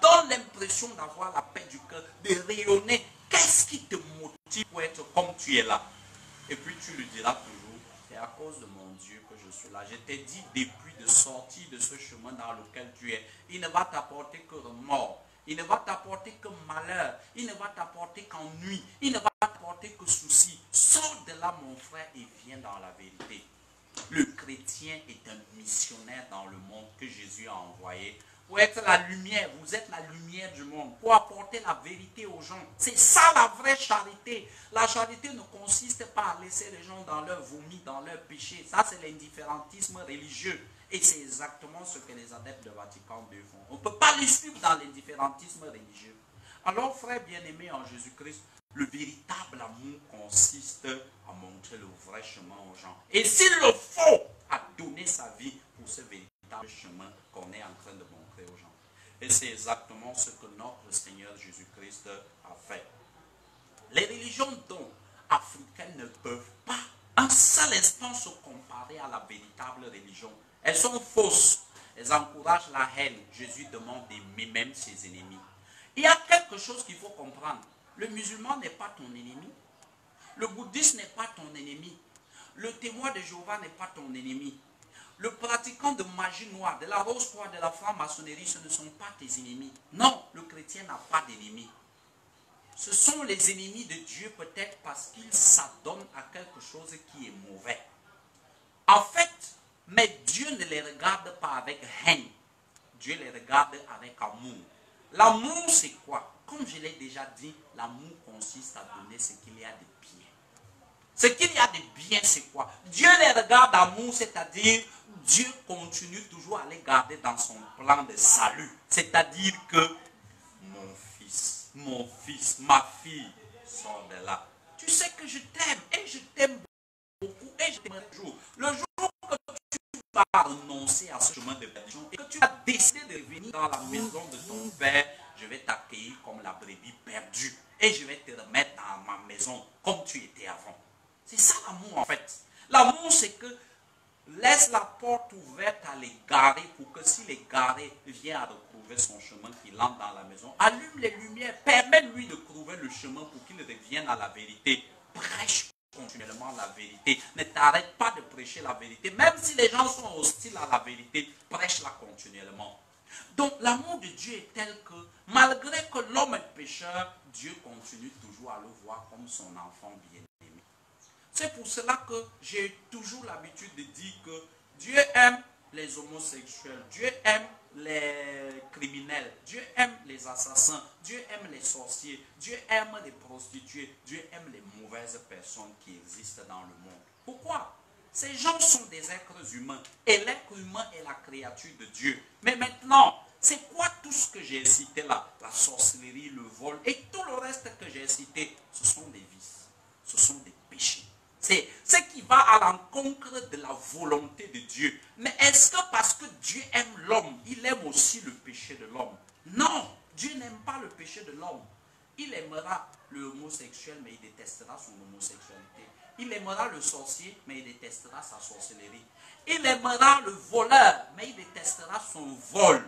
donnes l'impression d'avoir la paix du cœur, de rayonner. Qu'est-ce qui te motive pour être comme tu es là? Et puis tu lui diras toujours, c'est à cause de mon Dieu que je suis là. Je t'ai dit depuis de sortir de ce chemin dans lequel tu es. Il ne va t'apporter que remords. Il ne va t'apporter que malheur. Il ne va t'apporter qu'ennui. Il ne va t'apporter que souci. Sors de là, mon frère, et viens dans la vérité. Le chrétien est un missionnaire dans le monde que Jésus a envoyé. Pour être la lumière, vous êtes la lumière du monde. Pour apporter la vérité aux gens. C'est ça la vraie charité. La charité ne consiste pas à laisser les gens dans leur vomi, dans leur péché. Ça, c'est l'indifférentisme religieux. Et c'est exactement ce que les adeptes de Vatican II font. On ne peut pas les suivre dans l'indifférentisme religieux. Alors, frères bien-aimés en Jésus-Christ, Le véritable amour consiste à montrer le vrai chemin aux gens. Et s'il le faut, à donner sa vie pour ce véritable chemin qu'on est en train de montrer aux gens. Et c'est exactement ce que notre Seigneur Jésus-Christ a fait. Les religions donc africaines ne peuvent pas un seul instant se comparer à la véritable religion. Elles sont fausses. Elles encouragent la haine. Jésus demande d'aimer même ses ennemis. Il y a quelque chose qu'il faut comprendre. Le musulman n'est pas ton ennemi. Le bouddhiste n'est pas ton ennemi. Le témoin de Jéhovah n'est pas ton ennemi. Le pratiquant de magie noire, de la rose-croix, de la franc-maçonnerie, ce ne sont pas tes ennemis. Non, le chrétien n'a pas d'ennemis. Ce sont les ennemis de Dieu peut-être parce qu'ils s'adonnent à quelque chose qui est mauvais. En fait, mais Dieu ne les regarde pas avec haine. Dieu les regarde avec amour. L'amour, c'est quoi? Comme je l'ai déjà dit, l'amour consiste à donner ce qu'il y a de bien. Ce qu'il y a de bien, c'est quoi? Dieu les regarde d'amour, c'est-à-dire Dieu continue toujours à les garder dans son plan de salut. C'est-à-dire que mon fils, ma fille, sort de là. Tu sais que je t'aime et je t'aime beaucoup et je t'aimerai toujours. Le jour que tu vas renoncer à ce chemin de perdition et que tu as décidé de revenir dans la maison de ton père, je vais t'accueillir comme la brebis perdue et je vais te remettre dans ma maison comme tu étais avant. C'est ça l'amour en fait. L'amour, c'est que laisse la porte ouverte à l'égaré pour que si l'égaré vient à retrouver son chemin, qu'il entre dans la maison, allume les lumières, permets-lui de trouver le chemin pour qu'il revienne à la vérité. Prêche continuellement la vérité. Ne t'arrête pas de prêcher la vérité. Même si les gens sont hostiles à la vérité, prêche-la continuellement. Donc l'amour de Dieu est tel que malgré que l'homme est pécheur, Dieu continue toujours à le voir comme son enfant bien-aimé. C'est pour cela que j'ai toujours l'habitude de dire que Dieu aime les homosexuels, Dieu aime les criminels, Dieu aime les assassins, Dieu aime les sorciers, Dieu aime les prostituées, Dieu aime les mauvaises personnes qui existent dans le monde. Pourquoi? Ces gens sont des êtres humains et l'être humain est la créature de Dieu. Mais maintenant, c'est quoi tout ce que j'ai cité là? La sorcellerie, le vol et tout le reste que j'ai cité, ce sont des vices, ce sont des péchés. C'est ce qui va à l'encontre de la volonté de Dieu. Mais est-ce que parce que Dieu aime l'homme, il aime aussi le péché de l'homme? Non, Dieu n'aime pas le péché de l'homme. Il aimera le homosexuel, mais il détestera son homosexualité. Il aimera le sorcier, mais il détestera sa sorcellerie. Il aimera le voleur, mais il détestera son vol.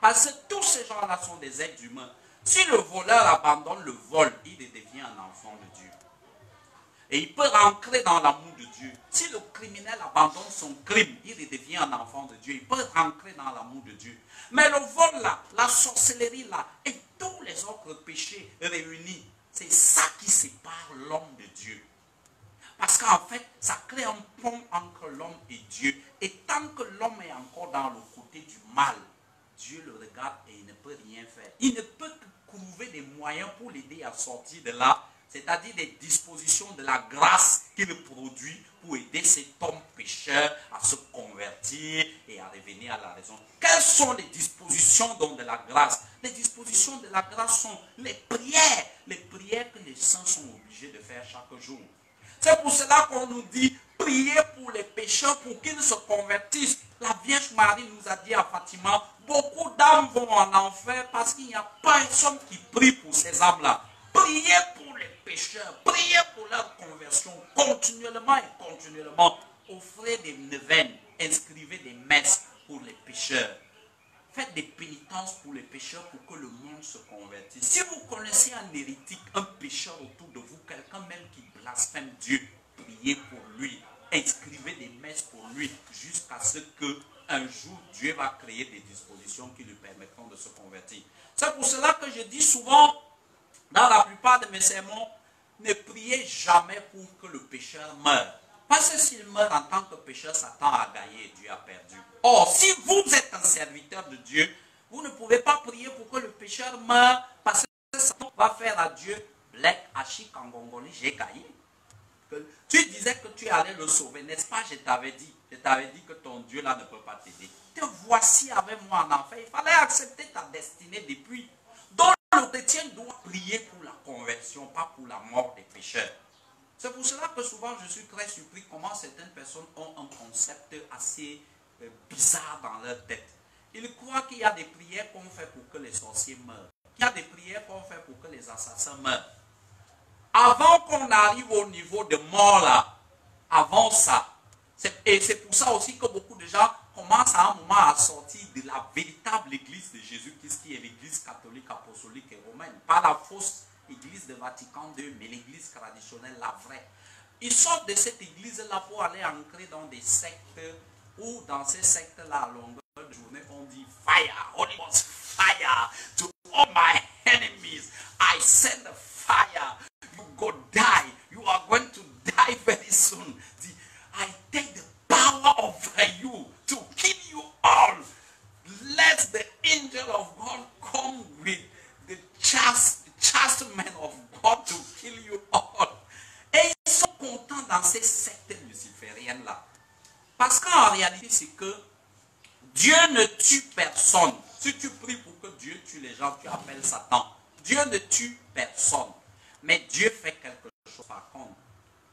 Parce que tous ces gens-là sont des êtres humains. Si le voleur abandonne le vol, il devient un enfant de Dieu. Et il peut rentrer dans l'amour de Dieu. Si le criminel abandonne son crime, il devient un enfant de Dieu. Il peut rentrer dans l'amour de Dieu. Mais le vol là, la sorcellerie là, et tous les autres péchés réunis, c'est ça qui sépare l'homme de Dieu. Parce qu'en fait, ça crée un pont entre l'homme et Dieu. Et tant que l'homme est encore dans le côté du mal, Dieu le regarde et il ne peut rien faire. Il ne peut que trouver des moyens pour l'aider à sortir de là. C'est-à-dire des dispositions de la grâce qu'il produit pour aider cet homme pécheur à se convertir et à revenir à la raison. Quelles sont les dispositions donc de la grâce? Les dispositions de la grâce sont les prières que les saints sont obligés de faire chaque jour. C'est pour cela qu'on nous dit, priez pour les pécheurs pour qu'ils se convertissent. La Vierge Marie nous a dit à Fatima, beaucoup d'âmes vont en enfer parce qu'il n'y a personne qui prie pour ces âmes-là. Priez pour les pécheurs, priez pour leur conversion continuellement et continuellement. Offrez des neuvaines, inscrivez des messes pour les pécheurs. Faites des pénitences pour les pécheurs pour que le monde se convertisse. Si vous connaissez un hérétique, un pécheur autour de vous, quelqu'un même qui blasphème Dieu, priez pour lui. Inscrivez des messes pour lui jusqu'à ce qu'un jour Dieu va créer des dispositions qui lui permettront de se convertir. C'est pour cela que je dis souvent, dans la plupart de mes sermons, ne priez jamais pour que le pécheur meure. Parce que s'il meurt en tant que pécheur, Satan a gagné et Dieu a perdu. Or, si vous êtes un serviteur de Dieu, vous ne pouvez pas prier pour que le pécheur meure parce que Satan va faire à Dieu Black Hachi Kangongoli, j'ai gagné. Tu disais que tu allais le sauver, n'est-ce pas? Je t'avais dit que ton Dieu là ne peut pas t'aider. Te voici avec moi en enfer. Il fallait accepter ta destinée depuis. Donc le chrétien doit prier pour la conversion, pas pour la mort des pécheurs. C'est pour cela que souvent je suis très surpris comment certaines personnes ont un concept assez bizarre dans leur tête. Ils croient qu'il y a des prières qu'on fait pour que les sorciers meurent. Qu'il y a des prières qu'on fait pour que les assassins meurent. Avant qu'on arrive au niveau de mort là, avant ça, et c'est pour ça aussi que beaucoup de gens commencent à un moment à sortir de la véritable église de Jésus-Christ, qui est l'église catholique, apostolique et romaine, pas la fausse église de Vatican II, mais l'église traditionnelle, la vraie. Ils sortent de cette église-là pour aller ancrer dans des sectes, où dans ces sectes-là, à longueur de journée, on dit fire, Holy Ghost fire, to all my enemies, I send the fire, you go die, you are going to die very soon. I take the power over you to kill you all. Let the angel of God come with the chastisement of God to kill you all. Et ils sont contents dans ces sectes lucifériennes-là. Parce qu'en réalité, c'est que Dieu ne tue personne. Si tu pries pour que Dieu tue les gens, tu appelles Satan. Dieu ne tue personne. Mais Dieu fait quelque chose par contre.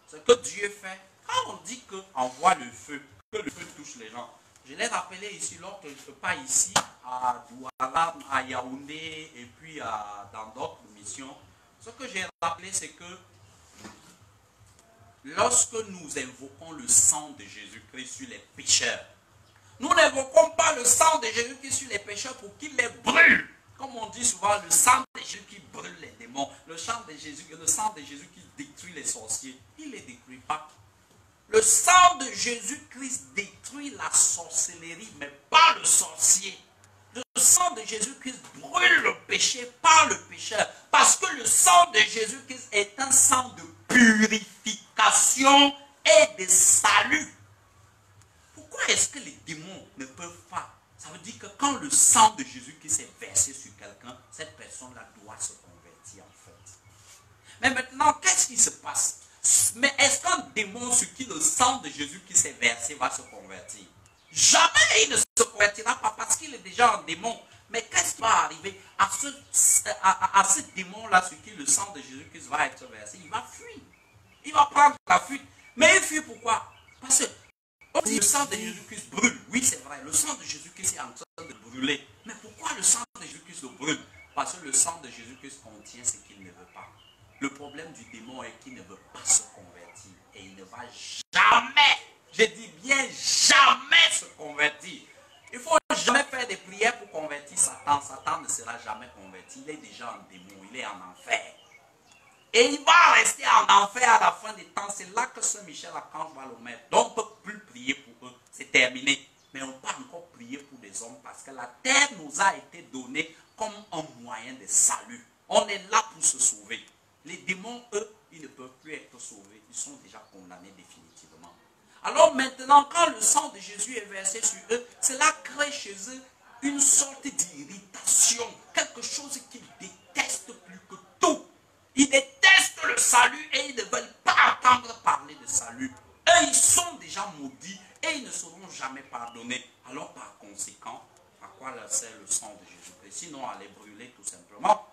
Ce que Dieu fait, quand on dit qu'envoie le feu, que le feu touche les gens. Je l'ai rappelé ici, lors que je ne peux pas ici, à Douala, à Yaoundé, et puis dans d'autres missions. Ce que j'ai rappelé, c'est que lorsque nous invoquons le sang de Jésus-Christ sur les pécheurs, nous n'invoquons pas le sang de Jésus-Christ sur les pécheurs pour qu'il les brûle. Comme on dit souvent, le sang de Jésus qui brûle les démons, le sang de Jésus qui détruit les sorciers, il ne les détruit pas. Le sang de Jésus-Christ détruit la sorcellerie, mais pas le sorcier. Le sang de Jésus-Christ brûle le péché, pas le pécheur. Parce que le sang de Jésus-Christ est un sang de purification et de salut. Pourquoi est-ce que les démons ne peuvent pas? Ça veut dire que quand le sang de Jésus-Christ est versé sur quelqu'un, cette personne-là doit se convertir en fait. Mais maintenant, qu'est-ce qui se passe? Mais est-ce qu'un démon sur qui le sang de Jésus-Christ est versé va se convertir? Jamais il ne se convertira pas parce qu'il est déjà un démon. Mais qu'est-ce qui va arriver à ce démon-là sur qui le sang de Jésus-Christ va être versé? Il va fuir. Il va prendre la fuite. Mais il fuit pourquoi? Parce que on dit le sang de Jésus-Christ brûle. Oui, c'est vrai. Le sang de Jésus-Christ est en train de brûler. Mais pourquoi le sang de Jésus-Christ le brûle? Parce que le sang de Jésus-Christ contient ce qu'il ne veut pas. Le problème du démon est qu'il ne veut pas se convertir. Et il ne va jamais, je dis bien jamais se convertir. Il ne faut jamais faire des prières pour convertir Satan. Satan ne sera jamais converti. Il est déjà un démon. Il est en enfer. Et il va rester en enfer à la fin des temps. C'est là que Saint Michel Archange va le mettre. Donc on ne peut plus prier pour eux. C'est terminé. Mais on peut encore prier pour des hommes parce que la terre nous a été donnée comme un moyen de salut. On est là pour se sauver. Les démons, eux, ils ne peuvent plus être sauvés. Ils sont déjà condamnés définitivement. Alors maintenant, quand le sang de Jésus est versé sur eux, cela crée chez eux une sorte d'irritation. Quelque chose qu'ils détestent plus que tout. Ils détestent le salut et ils ne veulent pas entendre parler de salut. Eux, ils sont déjà maudits et ils ne seront jamais pardonnés. Alors par conséquent, à quoi leur sert le sang de Jésus-Christ? Sinon, à les brûler tout simplement.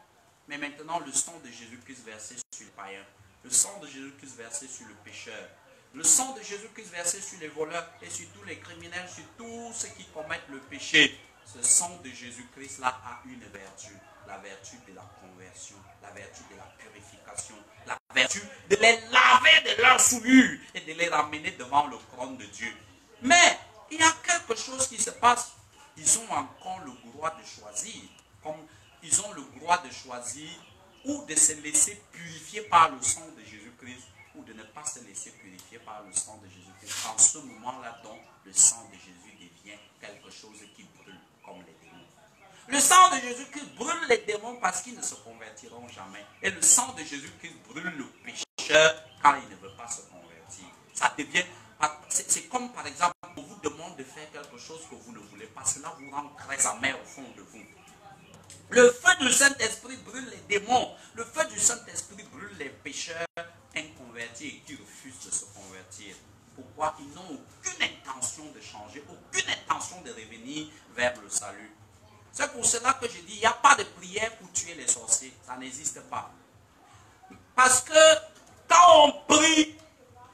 Mais maintenant, le sang de Jésus-Christ versé sur les païens, le sang de Jésus-Christ versé sur le pécheur, le sang de Jésus-Christ versé sur les voleurs et sur tous les criminels, sur tous ceux qui commettent le péché. Ce sang de Jésus-Christ-là a une vertu, la vertu de la conversion, la vertu de la purification, la vertu de les laver de leurs souillures et de les ramener devant le trône de Dieu. Mais il y a quelque chose qui se passe. Ils ont encore le droit de choisir, comme ils ont le droit de choisir ou de se laisser purifier par le sang de Jésus-Christ ou de ne pas se laisser purifier par le sang de Jésus-Christ. En ce moment-là, donc, le sang de Jésus devient quelque chose qui brûle comme les démons. Le sang de Jésus-Christ brûle les démons parce qu'ils ne se convertiront jamais. Et le sang de Jésus-Christ brûle le pécheur quand il ne veut pas se convertir. Ça devient... C'est comme par exemple, on vous demande de faire quelque chose que vous ne voulez pas. Cela vous rend très amer au fond de vous. Le feu du Saint-Esprit brûle les démons. Le feu du Saint-Esprit brûle les pécheurs inconvertis et qui refusent de se convertir. Pourquoi? Ils n'ont aucune intention de changer, aucune intention de revenir vers le salut. C'est pour cela que je dis, il n'y a pas de prière pour tuer les sorciers. Ça n'existe pas. Parce que quand on prie,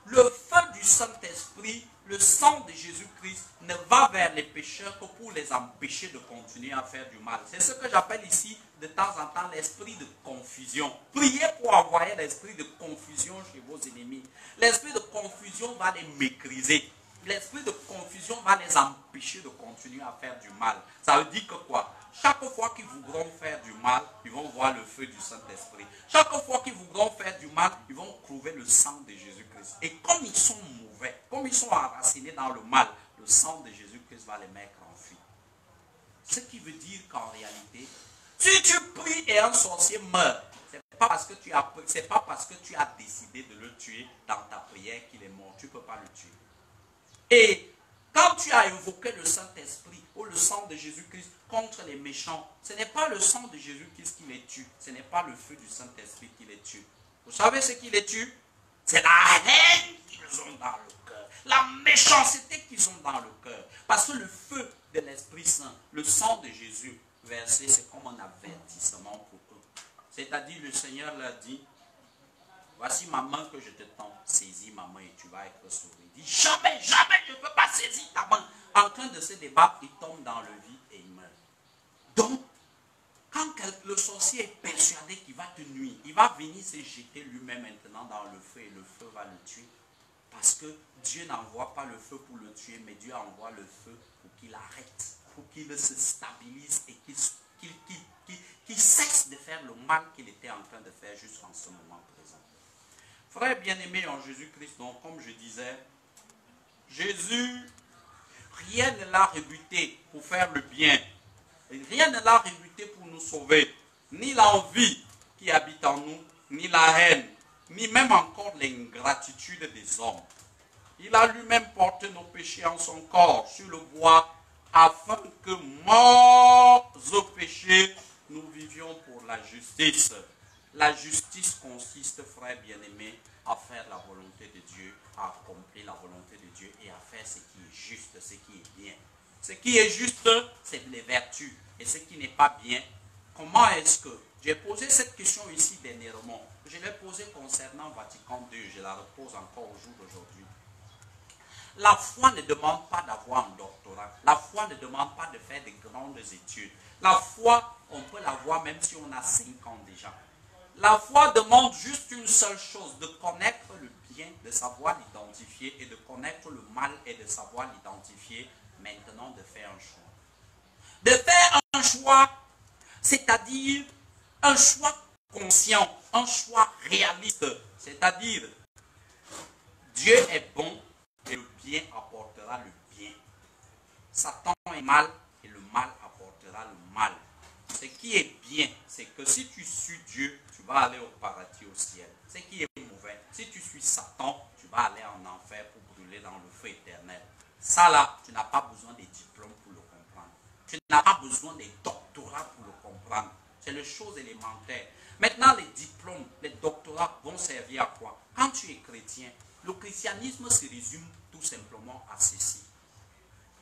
le feu du Saint-Esprit, le sang de Jésus-Christ ne va vers les pécheurs que pour les empêcher de continuer à faire du mal. C'est ce que j'appelle ici de temps en temps l'esprit de confusion. Priez pour envoyer l'esprit de confusion chez vos ennemis. L'esprit de confusion va les mépriser. L'esprit de confusion va les empêcher de continuer à faire du mal. Ça veut dire que quoi? Chaque fois qu'ils voudront faire du mal, ils vont voir le feu du Saint-Esprit. Chaque fois qu'ils voudront faire du mal, ils vont trouver le sang de Jésus-Christ. Et comme ils sont mauvais, comme ils sont enracinés dans le mal, le sang de Jésus-Christ va les mettre en fuite. Ce qui veut dire qu'en réalité, si tu pries et un sorcier meurt, c'est pas parce que tu as décidé de le tuer dans ta prière qu'il est mort. Tu ne peux pas le tuer. Et quand tu as invoqué le Saint-Esprit ou le sang de Jésus-Christ contre les méchants, ce n'est pas le sang de Jésus-Christ qui les tue. Ce n'est pas le feu du Saint-Esprit qui les tue. Vous savez ce qui les tue? C'est la haine qu'ils ont dans le cœur. La méchanceté qu'ils ont dans le cœur. Parce que le feu de l'Esprit Saint, le sang de Jésus versé, c'est comme un avertissement pour eux. C'est-à-dire le Seigneur leur dit, voici ma main que je te tends, saisis ma main et tu vas être sauvé. Il dit, jamais, jamais, je ne peux pas saisir ta main. En train de se débattre, il tombe dans le vide et il meurt. Donc, quand le sorcier est persuadé qu'il va te nuire, il va venir se jeter lui-même maintenant dans le feu et le feu va le tuer. Parce que Dieu n'envoie pas le feu pour le tuer, mais Dieu envoie le feu pour qu'il arrête, pour qu'il se stabilise et qu'il cesse de faire le mal qu'il était en train de faire jusqu'en ce moment présent. Frères bien-aimés en Jésus-Christ, donc comme je disais, Jésus, rien ne l'a rebuté pour faire le bien. Rien ne l'a rebuté pour nous sauver. Ni l'envie qui habite en nous, ni la haine, ni même encore l'ingratitude des hommes. Il a lui-même porté nos péchés en son corps sur le bois, afin que, morts au péché, nous vivions pour la justice. La justice consiste, frères bien-aimés, à faire la volonté de Dieu, à accomplir la volonté de Dieu et à faire ce qui est juste, ce qui est bien. Ce qui est juste, c'est les vertus. Et ce qui n'est pas bien, comment est-ce que... J'ai posé cette question ici dernièrement. Je l'ai posée concernant Vatican II. Je la repose encore au jour d'aujourd'hui. La foi ne demande pas d'avoir un doctorat. La foi ne demande pas de faire de grandes études. La foi, on peut l'avoir même si on a 5 ans déjà. La foi demande juste une seule chose, de connaître le bien, de savoir l'identifier, et de connaître le mal et de savoir l'identifier, maintenant de faire un choix. De faire un choix, c'est-à-dire un choix conscient, un choix réaliste, c'est-à-dire Dieu est bon et le bien apportera le bien. Satan est mal et le mal apportera le mal. Ce qui est bien, c'est que si tu suis Dieu, tu vas aller au paradis, au ciel. Ce qui est mauvais, si tu suis Satan, tu vas aller en enfer pour brûler dans le feu éternel. Ça là, tu n'as pas besoin des diplômes pour le comprendre. Tu n'as pas besoin des doctorats pour le comprendre. C'est les choses élémentaires. Maintenant, les diplômes, les doctorats vont servir à quoi? Quand tu es chrétien, le christianisme se résume tout simplement à ceci.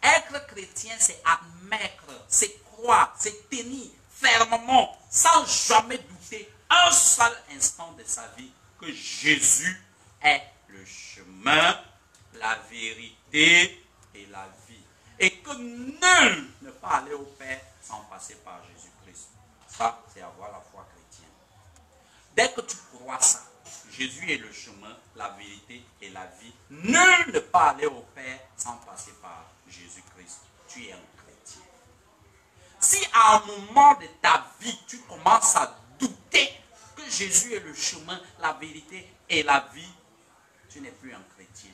Être chrétien, c'est admettre, c'est croire, c'est tenir fermement, sans jamais douter un seul instant de sa vie, que Jésus est le chemin, la vérité et la vie. Et que nul ne peut aller au Père sans passer par Jésus-Christ. Ça, c'est avoir la foi chrétienne. Dès que tu crois ça, Jésus est le chemin, la vérité et la vie. Nul ne peut aller au Père sans passer par Jésus-Christ. Tu es un chrétien. Si à un moment de ta vie, tu commences à douter que Jésus est le chemin, la vérité et la vie, tu n'es plus un chrétien.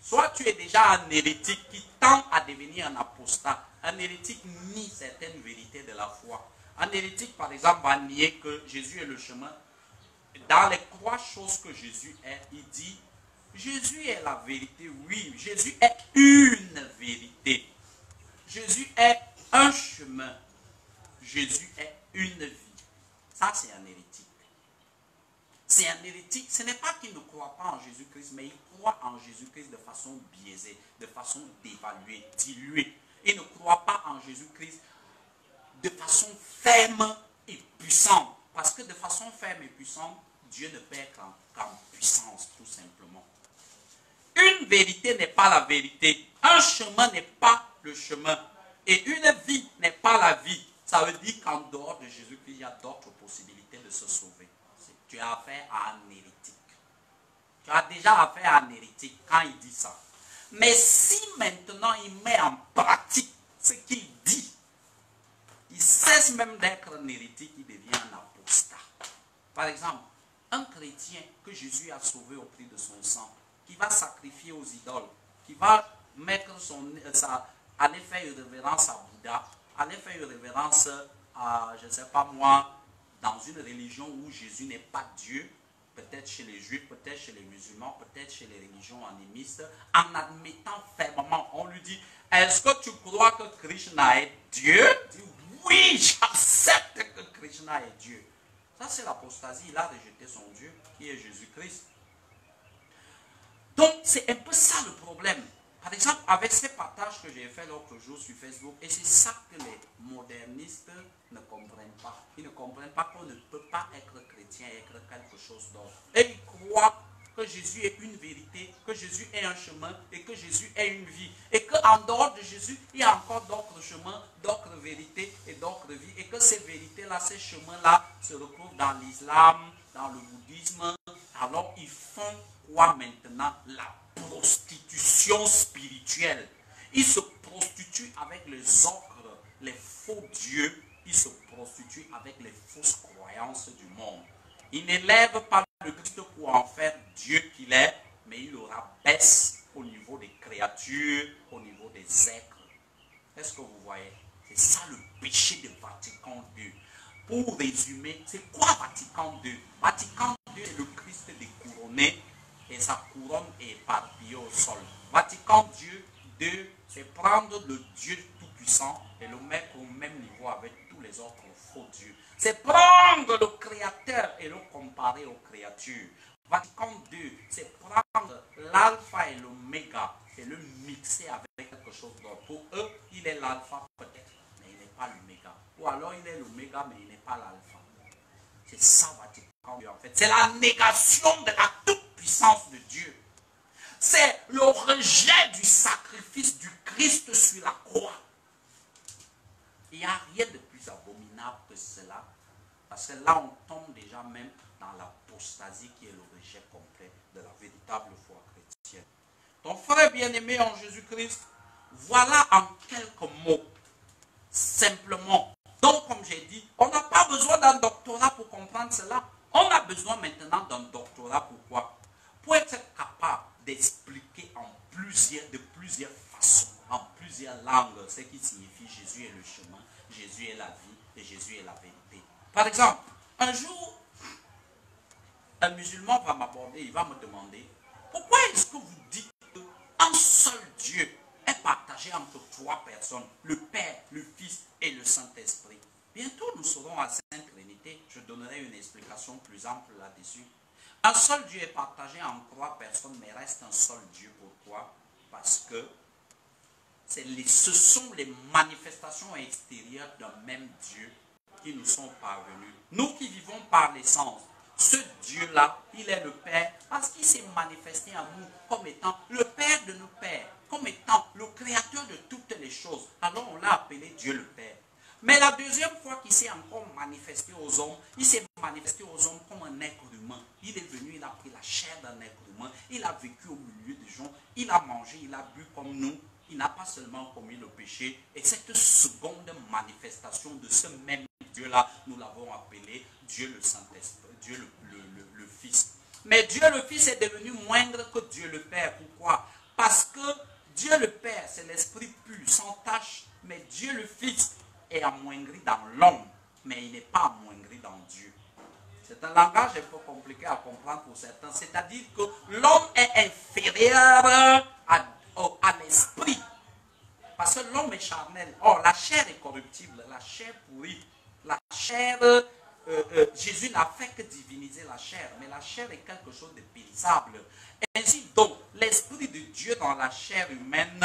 Soit tu es déjà un hérétique qui tend à devenir un apostat. Un hérétique nie certaines vérités de la foi. Un hérétique, par exemple, va nier que Jésus est le chemin. Dans les 3 choses que Jésus est, il dit, Jésus est la vérité. Oui, Jésus est une vérité. Jésus est un chemin. Jésus est une vie. Ça, c'est un hérétique. C'est un hérétique. Ce n'est pas qu'il ne croit pas en Jésus-Christ, mais il croit en Jésus-Christ de façon biaisée, de façon dévaluée, diluée. Il ne croit pas en Jésus-Christ de façon ferme et puissante. Parce que de façon ferme et puissante, Dieu ne perd qu'en puissance, tout simplement. Une vérité n'est pas la vérité. Un chemin n'est pas le chemin. Et une vie n'est pas la vie. Ça veut dire qu'en dehors de Jésus-Christ, il y a d'autres possibilités de se sauver. Tu as affaire à un hérétique. Tu as déjà affaire à un hérétique quand il dit ça. Mais si maintenant il met en pratique ce qu'il dit, il cesse même d'être un hérétique, il devient un apostat. Par exemple, un chrétien que Jésus a sauvé au prix de son sang, qui va sacrifier aux idoles, qui va mettre aller faire une révérence à Bouddha, aller faire une révérence à, je ne sais pas moi, dans une religion où Jésus n'est pas Dieu, peut-être chez les juifs, peut-être chez les musulmans, peut-être chez les religions animistes, en admettant fermement, on lui dit, est-ce que tu crois que Krishna est Dieu? Il dit, oui, j'accepte que Krishna est Dieu. Ça, c'est l'apostasie. Il a rejeté son Dieu, qui est Jésus-Christ. Donc, c'est un peu ça le problème. Par exemple, avec ces partages que j'ai fait l'autre jour sur Facebook, et c'est ça que les modernistes ne comprennent pas. Ils ne comprennent pas qu'on ne peut pas être chrétien et être quelque chose d'autre. Et ils croient que Jésus est une vérité, que Jésus est un chemin et que Jésus est une vie. Et qu'en dehors de Jésus, il y a encore d'autres chemins, d'autres vérités et d'autres vies. Et que ces vérités-là, ces chemins-là se retrouvent dans l'islam, dans le bouddhisme. Alors ils font quoi maintenant? La prostitution spirituelle. Ils se prostituent avec les ocres, les faux dieux. Ils se prostituent avec les fausses croyances du monde. Ils n'élèvent pas le Christ pour en faire Dieu qu'il est, mais il le rabaisse au niveau des créatures, au niveau des êtres. Est-ce que vous voyez? C'est ça le péché de Vatican II. Pour résumer, c'est quoi Vatican II? Vatican II est le Christ découronné et sa couronne est éparpillée au sol. Vatican II, c'est prendre le Dieu tout-puissant et le mettre au même niveau avec tous les autres faux dieux. C'est prendre le Créateur et le comparer aux créatures. Vatican II, c'est prendre l'alpha et l'oméga et le mixer avec quelque chose d'autre. Pour eux, il est l'alpha peut-être, mais il n'est pas l'oméga. Ou alors il est l'oméga, mais il n'est pas l'alpha. C'est ça Vatican II en fait. C'est la négation de la toute-puissance de Dieu. C'est le rejet du sacrifice du Christ sur la croix. Il n'y a rien de plus abominable que cela. Parce que là, on tombe déjà même dans l'apostasie qui est le rejet complet de la véritable foi chrétienne. Donc, frère bien-aimé en Jésus-Christ, voilà en quelques mots, simplement. Donc, comme j'ai dit, on n'a pas besoin d'un doctorat pour comprendre cela. On a besoin maintenant d'un doctorat. Pourquoi? Pour être capable d'expliquer de plusieurs façons, en plusieurs langues, ce qui signifie Jésus est le chemin, Jésus est la vie et Jésus est la vérité. Par exemple, un jour, un musulman va m'aborder, il va me demander, pourquoi est-ce que vous dites qu'un seul Dieu est partagé entre trois personnes, le Père, le Fils et le Saint-Esprit? Bientôt, nous serons à Sainte Trinité. Je donnerai une explication plus ample là-dessus. Un seul Dieu est partagé en trois personnes, mais reste un seul Dieu. Pourquoi? Parce que ce sont les manifestations extérieures d'un même Dieu qui nous sont parvenus. Nous qui vivons par l'essence, ce Dieu-là, il est le Père, parce qu'il s'est manifesté en nous comme étant le Père de nos pères, comme étant le Créateur de toutes les choses. Alors on l'a appelé Dieu le Père. Mais la deuxième fois qu'il s'est encore manifesté aux hommes, il s'est manifesté aux hommes comme un être humain. Il est venu, il a pris la chair d'un être humain, il a vécu au milieu des gens, il a mangé, il a bu comme nous. Il n'a pas seulement commis le péché. Et cette seconde manifestation de ce même Dieu-là, nous l'avons appelé Dieu le Saint-Esprit, Dieu le Fils. Mais Dieu le Fils est devenu moindre que Dieu le Père. Pourquoi? Parce que Dieu le Père, c'est l'Esprit pur, sans tache. Mais Dieu le Fils est amoindri dans l'homme, mais il n'est pas amoindri dans Dieu. C'est un langage un peu compliqué à comprendre pour certains. C'est-à-dire que l'homme est inférieur à l'esprit. Parce que l'homme est charnel. Or, la chair est corruptible, la chair pourrie. La chair, Jésus n'a fait que diviniser la chair, mais la chair est quelque chose de périssable. Ainsi donc, l'esprit de Dieu dans la chair humaine,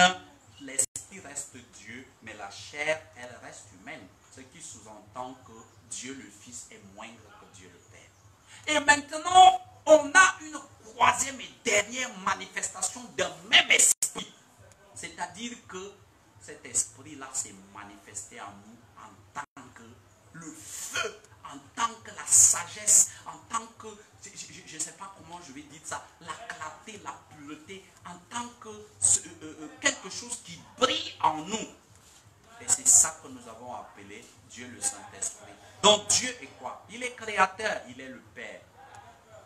l'esprit reste Dieu. Dieu, mais la chair, elle reste humaine. Ce qui sous-entend que Dieu le Fils est moindre que Dieu le Père. Et maintenant, on a une troisième et dernière manifestation d'un même esprit. C'est-à-dire que cet esprit-là s'est manifesté en nous en tant que le feu, en tant que la sagesse, en tant que, je ne sais pas comment je vais dire ça, la clarté, la pureté, en tant que quelque chose qui brille en nous. Et c'est ça que nous avons appelé Dieu le Saint-Esprit. Donc Dieu est quoi? Il est créateur, il est le Père.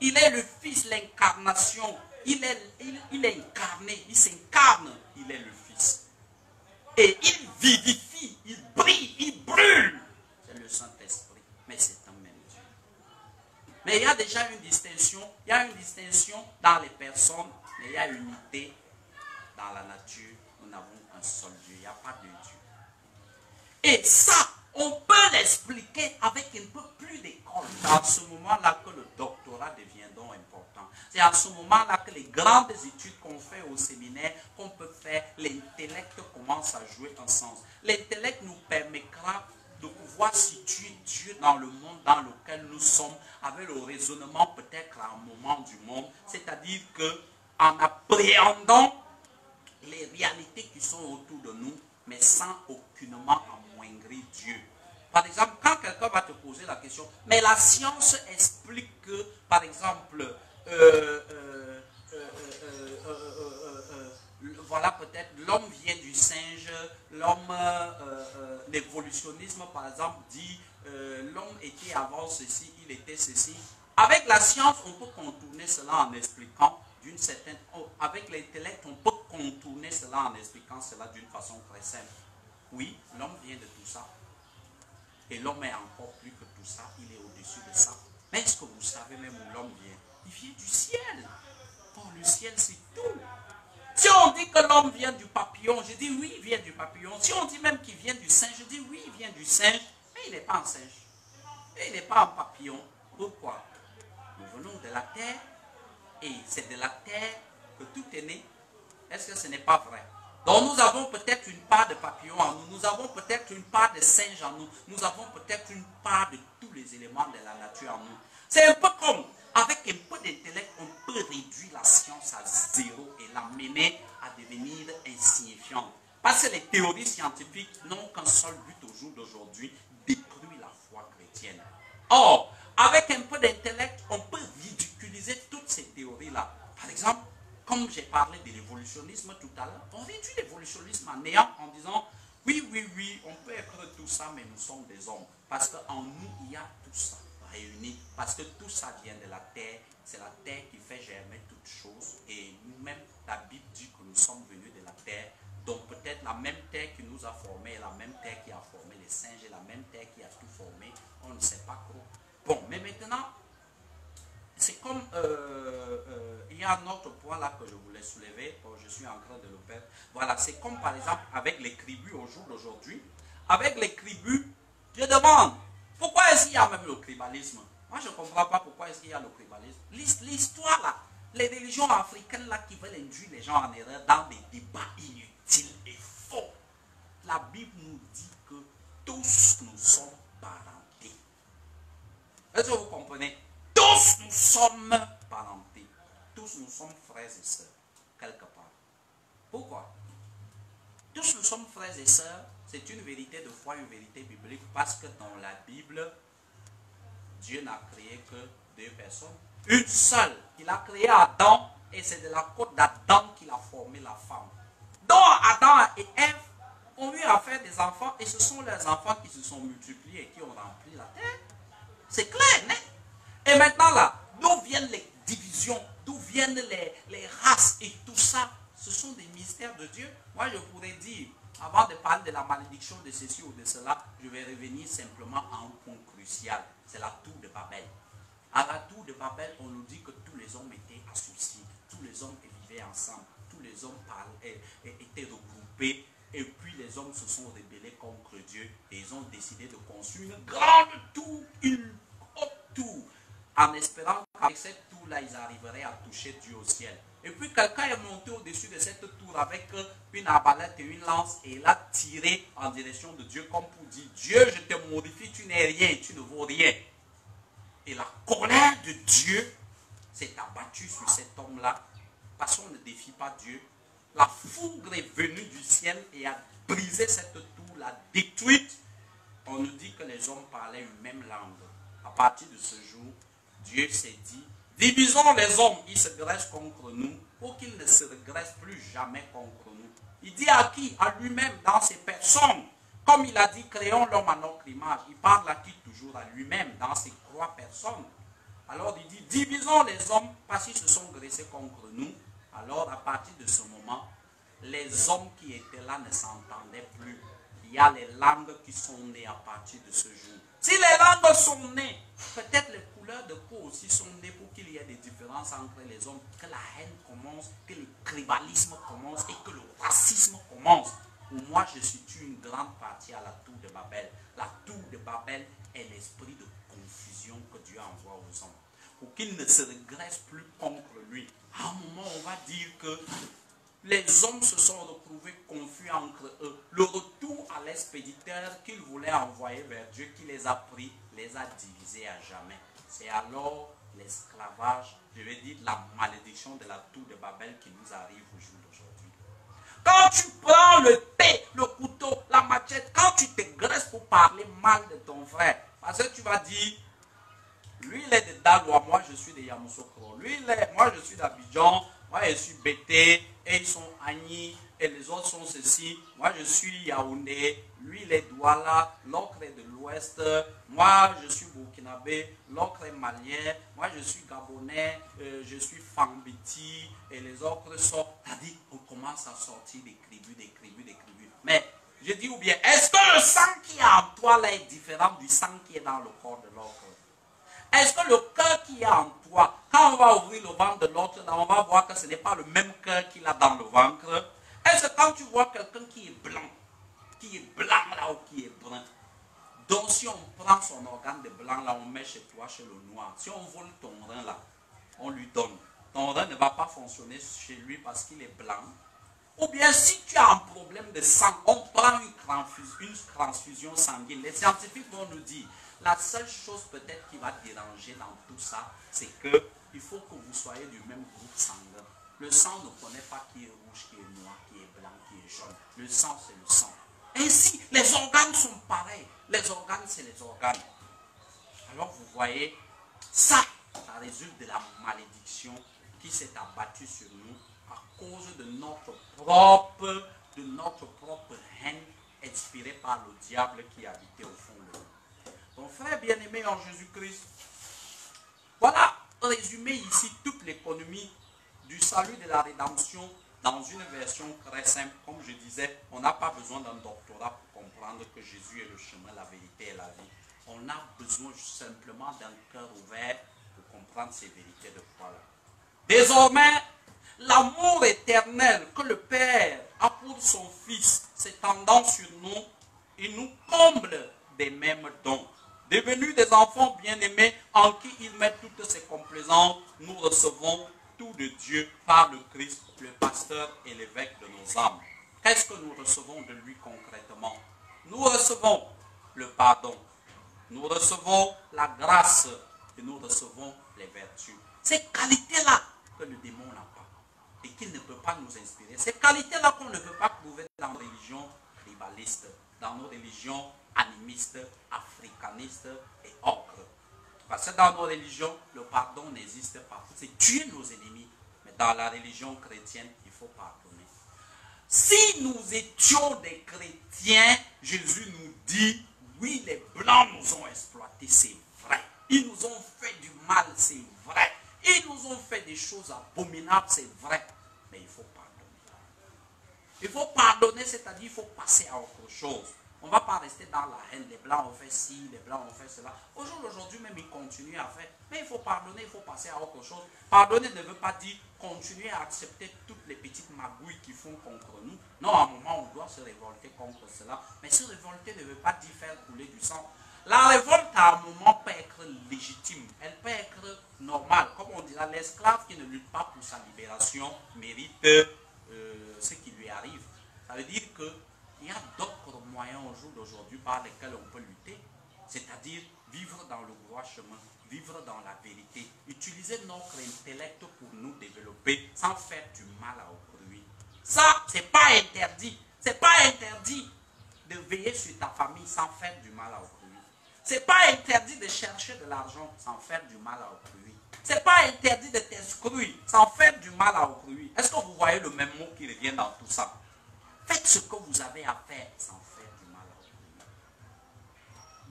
Il est le Fils, l'incarnation. Il est incarné, il s'incarne, il est le Fils. Et il vivifie, il brille, il brûle. C'est le Saint-Esprit, mais c'est un même Dieu. Mais il y a déjà une distinction, dans les personnes, mais il y a une unité dans la nature. Nous n'avons qu'un seul Dieu, il n'y a pas de Dieu. Et ça, on peut l'expliquer avec un peu plus d'école. C'est à ce moment-là que le doctorat devient donc important. C'est à ce moment-là que les grandes études qu'on fait au séminaire, qu'on peut faire, l'intellect commence à jouer un sens. L'intellect nous permettra de pouvoir situer Dieu dans le monde dans lequel nous sommes, avec le raisonnement peut-être à un moment du monde. C'est-à-dire qu'en appréhendant les réalités qui sont autour de nous, mais sans aucunement amoindrir Dieu. Par exemple, quand quelqu'un va te poser la question, mais la science explique que, par exemple, voilà peut-être l'homme vient du singe, l'homme, l'évolutionnisme par exemple dit, l'homme était avant ceci, il était ceci. Avec la science, on peut contourner cela en expliquant d'une certaine... Avec l'intellect, on peut contourner cela en expliquant cela d'une façon très simple. Oui, l'homme vient de tout ça. Et l'homme est encore plus que tout ça. Il est au-dessus de ça. Mais est-ce que vous savez même où l'homme vient? Il vient du ciel. Oh, le ciel, c'est tout. Si on dit que l'homme vient du papillon, je dis oui, il vient du papillon. Si on dit même qu'il vient du singe, je dis oui, il vient du singe. Mais il n'est pas un singe. Et il n'est pas un papillon. Pourquoi? Nous venons de la terre. Et c'est de la terre que tout est né. Est-ce que ce n'est pas vrai? Donc nous avons peut-être une part de papillon en nous, nous avons peut-être une part de singe en nous, nous avons peut-être une part de tous les éléments de la nature en nous. C'est un peu comme, avec un peu d'intellect, on peut réduire la science à zéro et l'amener à devenir insignifiante. Parce que les théories scientifiques n'ont qu'un seul but au jour d'aujourd'hui, détruire la foi chrétienne. Or, avec un peu d'intellect, on peut ridiculiser toutes ces théories-là. Par exemple, comme j'ai parlé de l'évolutionnisme tout à l'heure, on réduit l'évolutionnisme en néant en disant oui, on peut être tout ça, mais nous sommes des hommes. Parce qu'en nous, il y a tout ça réuni. Parce que tout ça vient de la terre. C'est la terre qui fait germer toutes choses. Et nous-mêmes, la Bible dit que nous sommes venus de la terre. Donc peut-être la même terre qui nous a formés, la même terre qui a formé les singes, et la même terre qui a tout formé. On ne sait pas trop. Bon, mais maintenant, c'est comme, il y a un autre point là que je voulais soulever, je suis en train de le faire. Voilà, c'est comme par exemple avec les tribus au jour d'aujourd'hui. Avec les tribus, je demande, pourquoi est-ce qu'il y a même le tribalisme? Moi je ne comprends pas pourquoi est-ce qu'il y a le tribalisme. L'histoire là, les religions africaines là qui veulent induire les gens en erreur dans des débats inutiles et faux. La Bible nous dit que tous nous sommes parentés. Est-ce que vous comprenez? Tous nous sommes parentés. Tous nous sommes frères et sœurs, quelque part. Pourquoi? Tous nous sommes frères et sœurs, c'est une vérité de foi, une vérité biblique, parce que dans la Bible, Dieu n'a créé que deux personnes. Une seule. Il a créé Adam, et c'est de la côte d'Adam qu'il a formé la femme. Donc Adam et Ève ont eu à faire des enfants, et ce sont leurs enfants qui se sont multipliés et qui ont rempli la terre. C'est clair, n'est-ce? Et maintenant là, d'où viennent les divisions, d'où viennent les races et tout ça, ce sont des mystères de Dieu. Moi je pourrais dire, avant de parler de la malédiction de ceci ou de cela, je vais revenir simplement à un point crucial, c'est la tour de Babel. À la tour de Babel, on nous dit que tous les hommes étaient associés, tous les hommes vivaient ensemble, tous les hommes étaient regroupés, et puis les hommes se sont rebellés contre Dieu, et ils ont décidé de construire une grande tour, une haute tour, en espérant qu'avec cette tour-là, ils arriveraient à toucher Dieu au ciel. Et puis quelqu'un est monté au-dessus de cette tour avec une arbalète et une lance et il a tiré en direction de Dieu comme pour dire, Dieu, je te modifie, tu n'es rien, tu ne vaux rien. Et la colère de Dieu s'est abattue sur cet homme-là parce qu'on ne défie pas Dieu. La foudre est venue du ciel et a brisé cette tour, l'a détruite. On nous dit que les hommes parlaient une même langue. À partir de ce jour, Dieu s'est dit, divisons les hommes, ils se graissent contre nous, pour qu'ils ne se regressent plus jamais contre nous. Il dit à qui? À lui-même, dans ses personnes. Comme il a dit, créons l'homme à notre image. Il parle à qui? Toujours à lui-même, dans ses 3 personnes. Alors il dit, divisons les hommes, parce qu'ils se sont graissés contre nous. Alors à partir de ce moment, les hommes qui étaient là ne s'entendaient plus. Il y a les langues qui sont nées à partir de ce jour. Si les langues sont nées, peut-être les couleurs de peau aussi sont nées pour qu'il y ait des différences entre les hommes, que la haine commence, que le tribalisme commence et que le racisme commence. Pour moi, je situe une grande partie à la tour de Babel. La tour de Babel est l'esprit de confusion que Dieu envoie aux hommes. Pour qu'ils ne se regressent plus contre lui. À un moment, on va dire que les hommes se sont retrouvés confus entre eux. Le retour à l'expéditeur qu'ils voulaient envoyer vers Dieu, qui les a pris, les a divisés à jamais. C'est alors l'esclavage, je vais dire la malédiction de la tour de Babel qui nous arrive au jour d'aujourd'hui. Quand tu prends le thé, le couteau, la machette, quand tu te graisses pour parler mal de ton frère, parce que tu vas dire, lui il est de Daloa, moi je suis de Yamoussoukro, moi je suis d'Abidjan, moi je suis Bété, et ils sont Agni, et les autres sont ceci, moi je suis Yaoundé, lui il est Douala, l'autre est de l'Ouest, moi je suis Burkinabé, l'autre est Malien, moi je suis Gabonais, je suis Fambiti, et les autres sont, c'est-à-dire on commence à sortir des tribus, des tribus, des tribus. Mais je dis ou bien, est-ce que le sang qui est en toi là est différent du sang qui est dans le corps de l'autre? Est-ce que le cœur qui est en toi, quand on va ouvrir le ventre de l'autre, on va voir que ce n'est pas le même cœur qu'il a dans le ventre? Est-ce que quand tu vois quelqu'un qui est blanc là ou qui est brun, donc si on prend son organe de blanc là, on met chez toi, chez le noir, si on vole ton rein là, on lui donne, ton rein ne va pas fonctionner chez lui parce qu'il est blanc. Ou bien si tu as un problème de sang, on prend une transfusion sanguine. Les scientifiques vont nous dire, la seule chose peut-être qui va déranger dans tout ça, c'est qu'il faut que vous soyez du même groupe sanguin. Le sang ne connaît pas qui est rouge, qui est noir, qui est blanc, qui est jaune. Le sang, c'est le sang. Ainsi, les organes sont pareils. Les organes, c'est les organes. Alors vous voyez, ça résulte de la malédiction qui s'est abattue sur nous à cause de notre propre haine inspirée par le diable qui habitait au fond de nous. Donc frère bien-aimé en Jésus-Christ, voilà résumé ici toute l'économie du salut de la rédemption dans une version très simple. Comme je disais, on n'a pas besoin d'un doctorat pour comprendre que Jésus est le chemin, la vérité et la vie. On a besoin simplement d'un cœur ouvert pour comprendre ces vérités de foi-là. Désormais, l'amour éternel que le Père a pour son Fils s'étendant sur nous, il nous comble des mêmes dons. Devenus des enfants bien-aimés en qui il met toutes ses complaisances, nous recevons tout de Dieu par le Christ, le pasteur et l'évêque de nos âmes. Qu'est-ce que nous recevons de lui concrètement? Nous recevons le pardon, nous recevons la grâce et nous recevons les vertus. Ces qualités-là que le démon n'a pas et qu'il ne peut pas nous inspirer. Ces qualités-là qu'on ne peut pas trouver dans nos religions tribalistes, dans nos religions animistes, africanistes et autres. Parce que dans nos religions, le pardon n'existe pas. C'est tuer nos ennemis. Mais dans la religion chrétienne, il faut pardonner. Si nous étions des chrétiens, Jésus nous dit, oui, les Blancs nous ont exploités, c'est vrai. Ils nous ont fait du mal, c'est vrai. Ils nous ont fait des choses abominables, c'est vrai. Mais il faut pardonner. Il faut pardonner, c'est-à-dire il faut passer à autre chose. On ne va pas rester dans la haine. Les Blancs ont fait ci, les Blancs ont fait cela. Aujourd'hui même, ils continuent à faire. Mais il faut pardonner, il faut passer à autre chose. Pardonner ne veut pas dire continuer à accepter toutes les petites magouilles qu'ils font contre nous. Non, à un moment, on doit se révolter contre cela. Mais se révolter ne veut pas dire faire couler du sang. La révolte, à un moment, peut être légitime. Elle peut être normale. Comme on dira, l'esclave qui ne lutte pas pour sa libération mérite ce qui lui arrive. Ça veut dire qu'il y a d'autres moyens au jour d'aujourd'hui par lesquels on peut lutter. C'est-à-dire vivre dans le droit chemin, vivre dans la vérité, utiliser notre intellect pour nous développer sans faire du mal à autrui. Ça, c'est pas interdit. C'est pas interdit de veiller sur ta famille sans faire du mal à autrui. C'est pas interdit de chercher de l'argent sans faire du mal à autrui. C'est pas interdit de t'exclure sans faire du mal à autrui. Est-ce que vous voyez le même mot qui revient dans tout ça? Faites ce que vous avez à faire sans faire du mal à autrui.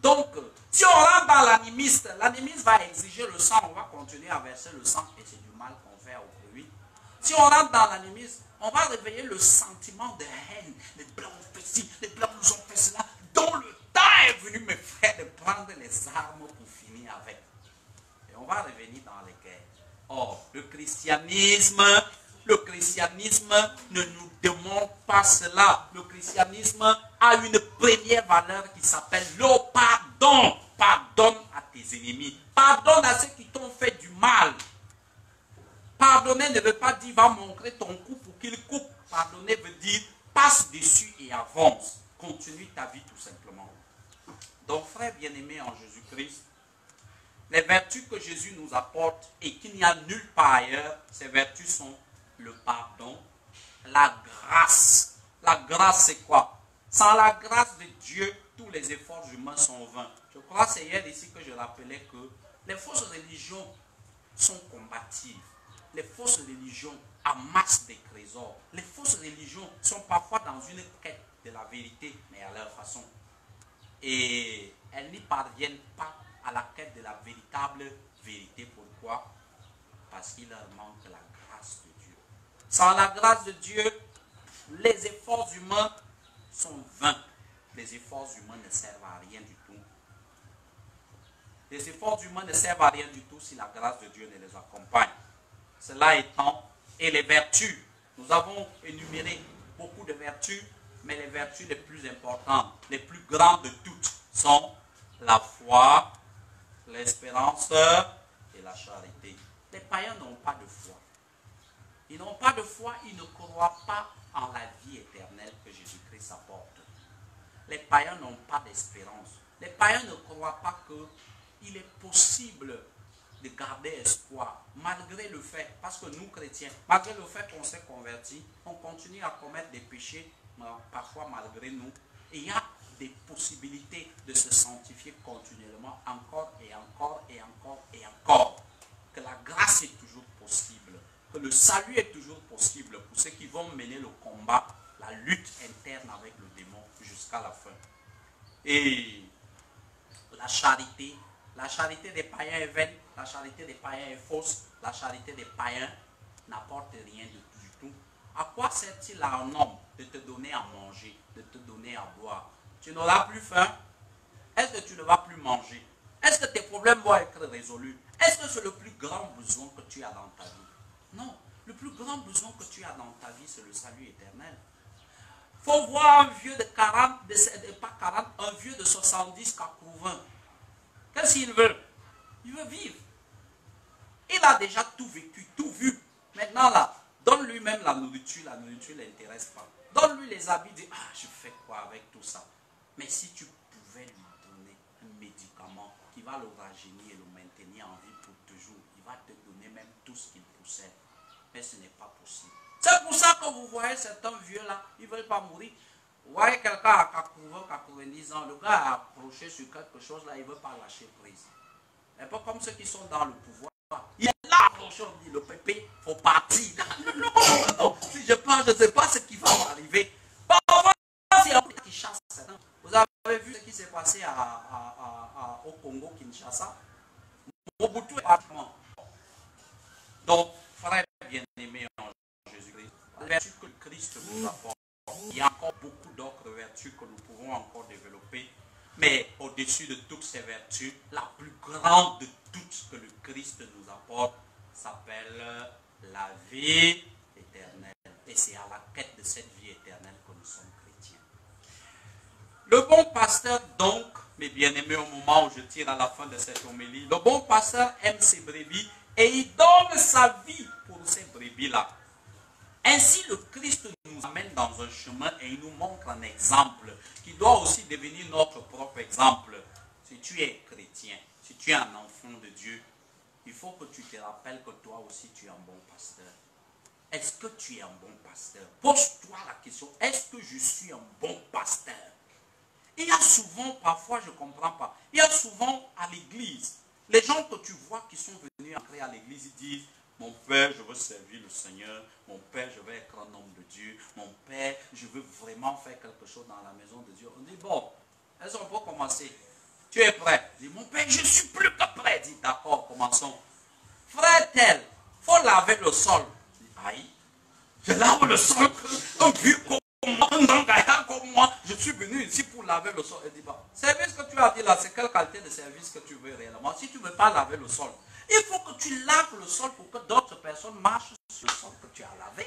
Donc, si on rentre dans l'animiste va exiger le sang, on va continuer à verser le sang et c'est du mal qu'on fait à autrui. Si on rentre dans l'animisme, on va réveiller le sentiment de haine. Les blancs ont fait ci, les blancs nous ont fait cela. Dont le temps est venu, mes frères, de prendre les armes pour finir avec. Et on va revenir dans les guerres. Or, le christianisme ne nous demande pas cela. Le christianisme a une première valeur qui s'appelle le pardon. Pardonne à tes ennemis. Pardonne à ceux qui t'ont fait du mal. Pardonner ne veut pas dire va montrer ton cou pour qu'il coupe. Pardonner veut dire passe dessus et avance. Continue ta vie tout simplement. Donc frères bien-aimés en Jésus-Christ, les vertus que Jésus nous apporte et qu'il n'y a nulle part ailleurs, ces vertus sont le pardon, la grâce. La grâce c'est quoi? Sans la grâce de Dieu, tous les efforts humains sont vains. Je crois que c'est hier ici que je rappelais que les fausses religions sont combatives. Les fausses religions amassent des trésors. Les fausses religions sont parfois dans une quête de la vérité, mais à leur façon. Et elles n'y parviennent pas à la quête de la véritable vérité. Pourquoi? Parce qu'il leur manque la grâce de Dieu. Sans la grâce de Dieu, les efforts humains sont vains. Les efforts humains ne servent à rien du tout. Les efforts humains ne servent à rien du tout si la grâce de Dieu ne les accompagne. Cela étant, et les vertus, nous avons énuméré beaucoup de vertus, mais les vertus les plus importantes, les plus grandes de toutes sont la foi, l'espérance et la charité. Les païens n'ont pas de foi. Ils n'ont pas de foi, ils ne croient pas en la vie éternelle que Jésus-Christ apporte. Les païens n'ont pas d'espérance. Les païens ne croient pas qu'il est possible de garder espoir, malgré le fait, parce que nous chrétiens, malgré le fait qu'on s'est convertis, on continue à commettre des péchés, parfois malgré nous, et il y a des possibilités de se sanctifier continuellement, encore et encore et encore et encore, que la grâce est toujours possible, que le salut est toujours possible pour ceux qui vont mener le combat, la lutte interne avec le démon jusqu'à la fin. Et la charité des païens est vaine, la charité des païens est fausse, la charité des païens n'apporte rien du tout. À quoi sert-il à un homme de te donner à manger, de te donner à boire? Tu n'auras plus faim? Est-ce que tu ne vas plus manger? Est-ce que tes problèmes vont être résolus? Est-ce que c'est le plus grand besoin que tu as dans ta vie? Non, le plus grand besoin que tu as dans ta vie, c'est le salut éternel. Il faut voir un vieux de 40, un vieux de 70 80. Qu'est-ce qu'il veut? Il veut vivre. Il a déjà tout vécu, tout vu. Maintenant là, donne-lui même la nourriture ne l'intéresse pas. Donne-lui les habits, dit, ah, je fais quoi avec tout ça? Mais si tu pouvais lui donner un médicament qui va le rajeunir et le maintenir en vie pour toujours, il va te donner même tout ce qu'il possède. Mais ce n'est pas possible. C'est pour ça que vous voyez certains vieux là, ils ne veulent pas mourir. Vous voyez quelqu'un à 80, 90 ans, le gars a accroché sur quelque chose là, il ne veut pas lâcher prise. Un peu comme ceux qui sont dans le pouvoir. Il est là, aujourd'hui, le pépé, il faut partir. Non, si je pense, je ne sais pas ce qui va m'arriver. Parfois, c'est un qui chasse. Vous avez vu ce qui s'est passé au Congo, Kinshasa? Mobutu est partement. Donc, frères bien-aimés en Jésus-Christ, la vertu que Christ nous apporte, il y a encore beaucoup d'autres vertus que nous pouvons encore développer. Mais au-dessus de toutes ces vertus, la plus grande de toutes que le Christ nous apporte s'appelle la vie éternelle. Et c'est à la quête de cette vie éternelle que nous sommes chrétiens. Le bon pasteur, donc, mes bien-aimés, au moment où je tire à la fin de cette homélie, le bon pasteur aime ses brebis et il donne sa vie pour ces brebis-là. Ainsi, le Christ nous amène dans un chemin et il nous montre un exemple qui doit aussi devenir notre propre exemple. Si tu es chrétien, si tu es un enfant de Dieu, il faut que tu te rappelles que toi aussi tu es un bon pasteur. Est-ce que tu es un bon pasteur? Pose-toi la question, est-ce que je suis un bon pasteur? Il y a souvent, parfois je ne comprends pas, il y a souvent à l'église, les gens que tu vois qui sont venus entrer à l'église, ils disent, mon père, je veux servir le Seigneur, mon père, je veux être un homme de Dieu, mon père, je veux vraiment faire quelque chose dans la maison de Dieu. On dit, bon, est-ce qu'on peut commencer? Tu es prêt? Il dit, mon père, je suis plus que prêt. Il dit, d'accord, commençons. Frère tel, il faut laver le sol. Il dit, aïe, je lave le sol, un vieux comme moi, un gaillard comme moi, je suis venu ici pour laver le sol. Il dit, bah, service que tu as dit là, c'est quelle qualité de service que tu veux réellement? Si tu ne veux pas laver le sol, il faut que tu laves le sol pour que d'autres personnes marchent sur le sol que tu as lavé.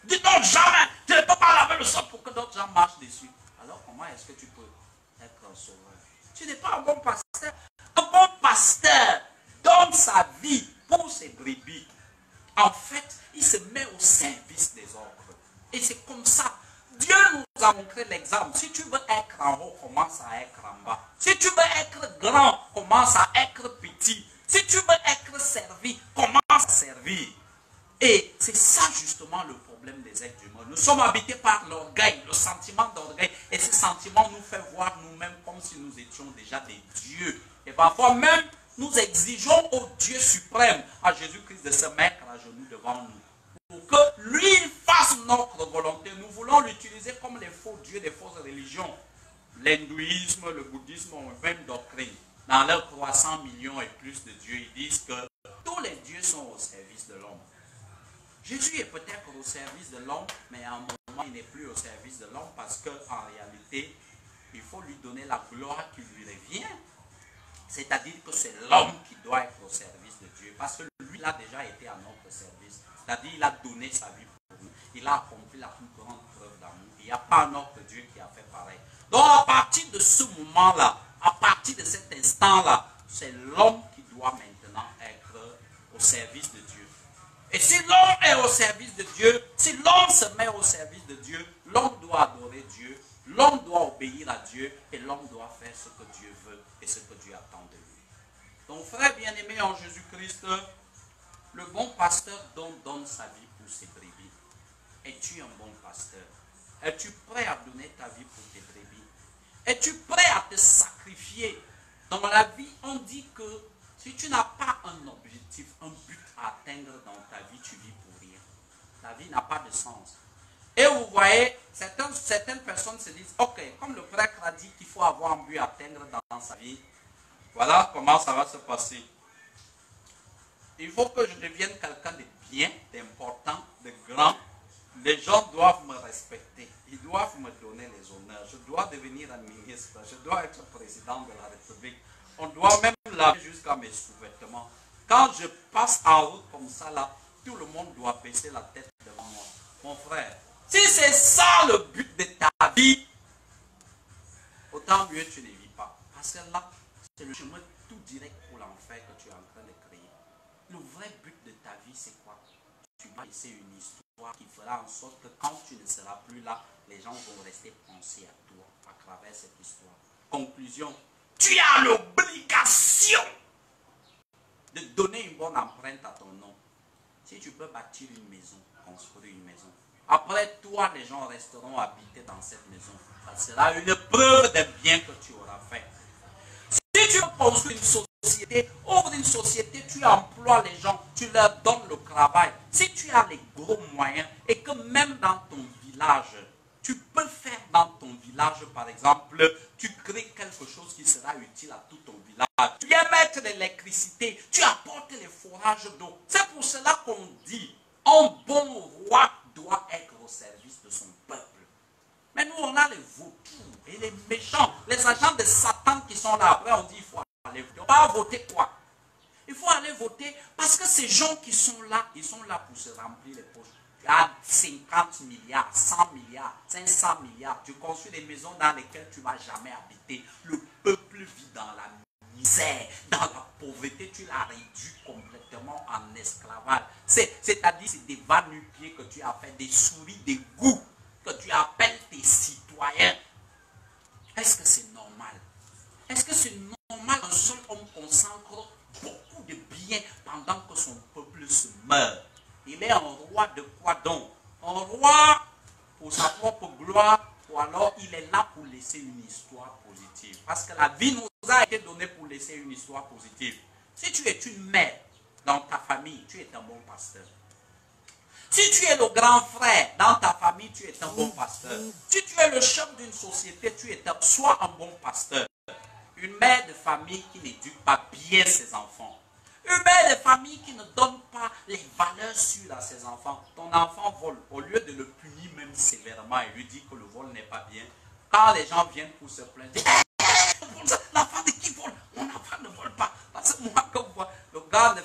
Dis donc jamais, tu ne peux pas laver le sol pour que d'autres gens marchent dessus. Alors comment est-ce que tu peux être un sauveur? Tu n'es pas un bon pasteur. Un bon pasteur donne sa vie pour ses brebis. En fait, il se met au service des autres. Et c'est comme ça. Dieu nous a montré l'exemple. Si tu veux être en haut, commence à être en bas. Si tu veux être grand, commence à être petit. Si tu veux être servi, commence à servir. Et c'est ça justement le problème des êtres humains. Nous sommes habités par l'orgueil, le sentiment d'orgueil. Et ce sentiment nous fait voir nous-mêmes comme si nous étions déjà des dieux. Et parfois même, nous exigeons au Dieu suprême, à Jésus-Christ, de se mettre à genoux devant nous. Pour que lui fasse notre volonté. Nous voulons l'utiliser comme les faux dieux des fausses religions. L'hindouisme, le bouddhisme ont une même doctrine. Dans leurs 300 millions et plus de dieux, ils disent que tous les dieux sont au service de l'homme. Jésus est peut-être au service de l'homme, mais à un moment, il n'est plus au service de l'homme parce qu'en réalité, il faut lui donner la gloire qui lui revient. C'est-à-dire que c'est l'homme qui doit être au service de Dieu. Parce que lui, il a déjà été à notre service. C'est-à-dire qu'il a donné sa vie pour nous. Il a accompli la plus grande preuve d'amour. Il n'y a pas un autre Dieu qui a fait pareil. Donc à partir de ce moment-là, à partir de cet instant-là, c'est l'homme qui doit maintenant être au service de Dieu. Et si l'homme est au service de Dieu, si l'homme se met au service de Dieu, l'homme doit adorer Dieu, l'homme doit obéir à Dieu et l'homme doit faire ce que Dieu veut et ce que Dieu attend de lui. Donc frère bien-aimé en Jésus-Christ, le bon pasteur donne sa vie pour ses brebis. Es-tu un bon pasteur? Es-tu prêt à donner ta vie pour tes brebis? Es-tu prêt à te sacrifier? Dans la vie, on dit que si tu n'as pas un objectif, un but à atteindre dans ta vie, tu vis pour rien. La vie n'a pas de sens. Et vous voyez, certaines personnes se disent, ok, comme le prêtre a dit qu'il faut avoir un but à atteindre dans sa vie, voilà comment ça va se passer. Il faut que je devienne quelqu'un de bien, d'important, de grand. Les gens doivent me respecter. Ils doivent me donner les honneurs. Je dois devenir un ministre. Je dois être président de la République. On doit même laver jusqu'à mes sous-vêtements. Quand je passe en route comme ça, là, tout le monde doit baisser la tête devant moi. Mon frère, si c'est ça le but de ta vie, autant mieux tu ne vis pas. Parce que là, c'est le chemin tout direct pour l'enfer que tu es en train de créer. Le vrai but de ta vie, c'est quoi? Tu vas laisser une histoire qui fera en sorte que quand tu ne seras plus là, les gens vont rester pensés à toi à travers cette histoire. Conclusion, tu as l'obligation de donner une bonne empreinte à ton nom. Si tu peux bâtir une maison, construire une maison. Après toi, les gens resteront habités dans cette maison. Ça sera une preuve des biens que tu auras fait. Si tu construis une société, ouvre une société, tu emploies les gens, tu leur donnes le travail. Si tu as les gros moyens et que même dans ton village, tu peux faire dans ton village, par exemple, tu crées quelque chose qui sera utile à tout ton village. Tu viens mettre l'électricité, tu apportes les forages d'eau. C'est pour cela qu'on dit, un bon roi doit être au service de son peuple. Mais nous, on a les vautours et les méchants, les agents de Satan qui sont là. Après, on dit, il faut aller voter. On va voter quoi? Il faut aller voter parce que ces gens qui sont là, ils sont là pour se remplir les poches. Tu as 50 milliards, 100 milliards, 500 milliards. Tu construis des maisons dans lesquelles tu ne vas jamais habiter. Le peuple peuple vit dans la misère, dans la pauvreté, tu l'as réduit complètement en esclavage. C'est-à-dire, c'est des va-nu-pieds que tu as fait, des souris, des goûts que tu appelles tes citoyens. Est-ce que c'est normal? Est-ce que c'est normal qu'un seul homme consacre beaucoup de biens pendant que son peuple se meurt? Il est un roi de quoi donc? Un roi pour sa propre gloire, ou alors il est là pour laisser une histoire positive. Parce que la vie nous a été donnée pour laisser une histoire positive. Si tu es une mère dans ta famille, tu es un bon pasteur. Si tu es le grand frère dans ta famille, tu es un bon pasteur. Si tu es le chef d'une société, sois un bon pasteur. Une mère de famille qui n'éduque pas bien ses enfants. Une mère de famille qui ne donne pas les valeurs sûres à ses enfants. Ton enfant vole, au lieu de le punir même sévèrement et lui dire que le vol n'est pas bien, quand les gens viennent pour se plaindre, l'enfant de qui vole? Mon enfant ne vole pas. Parce que moi, comme moi, le gars ne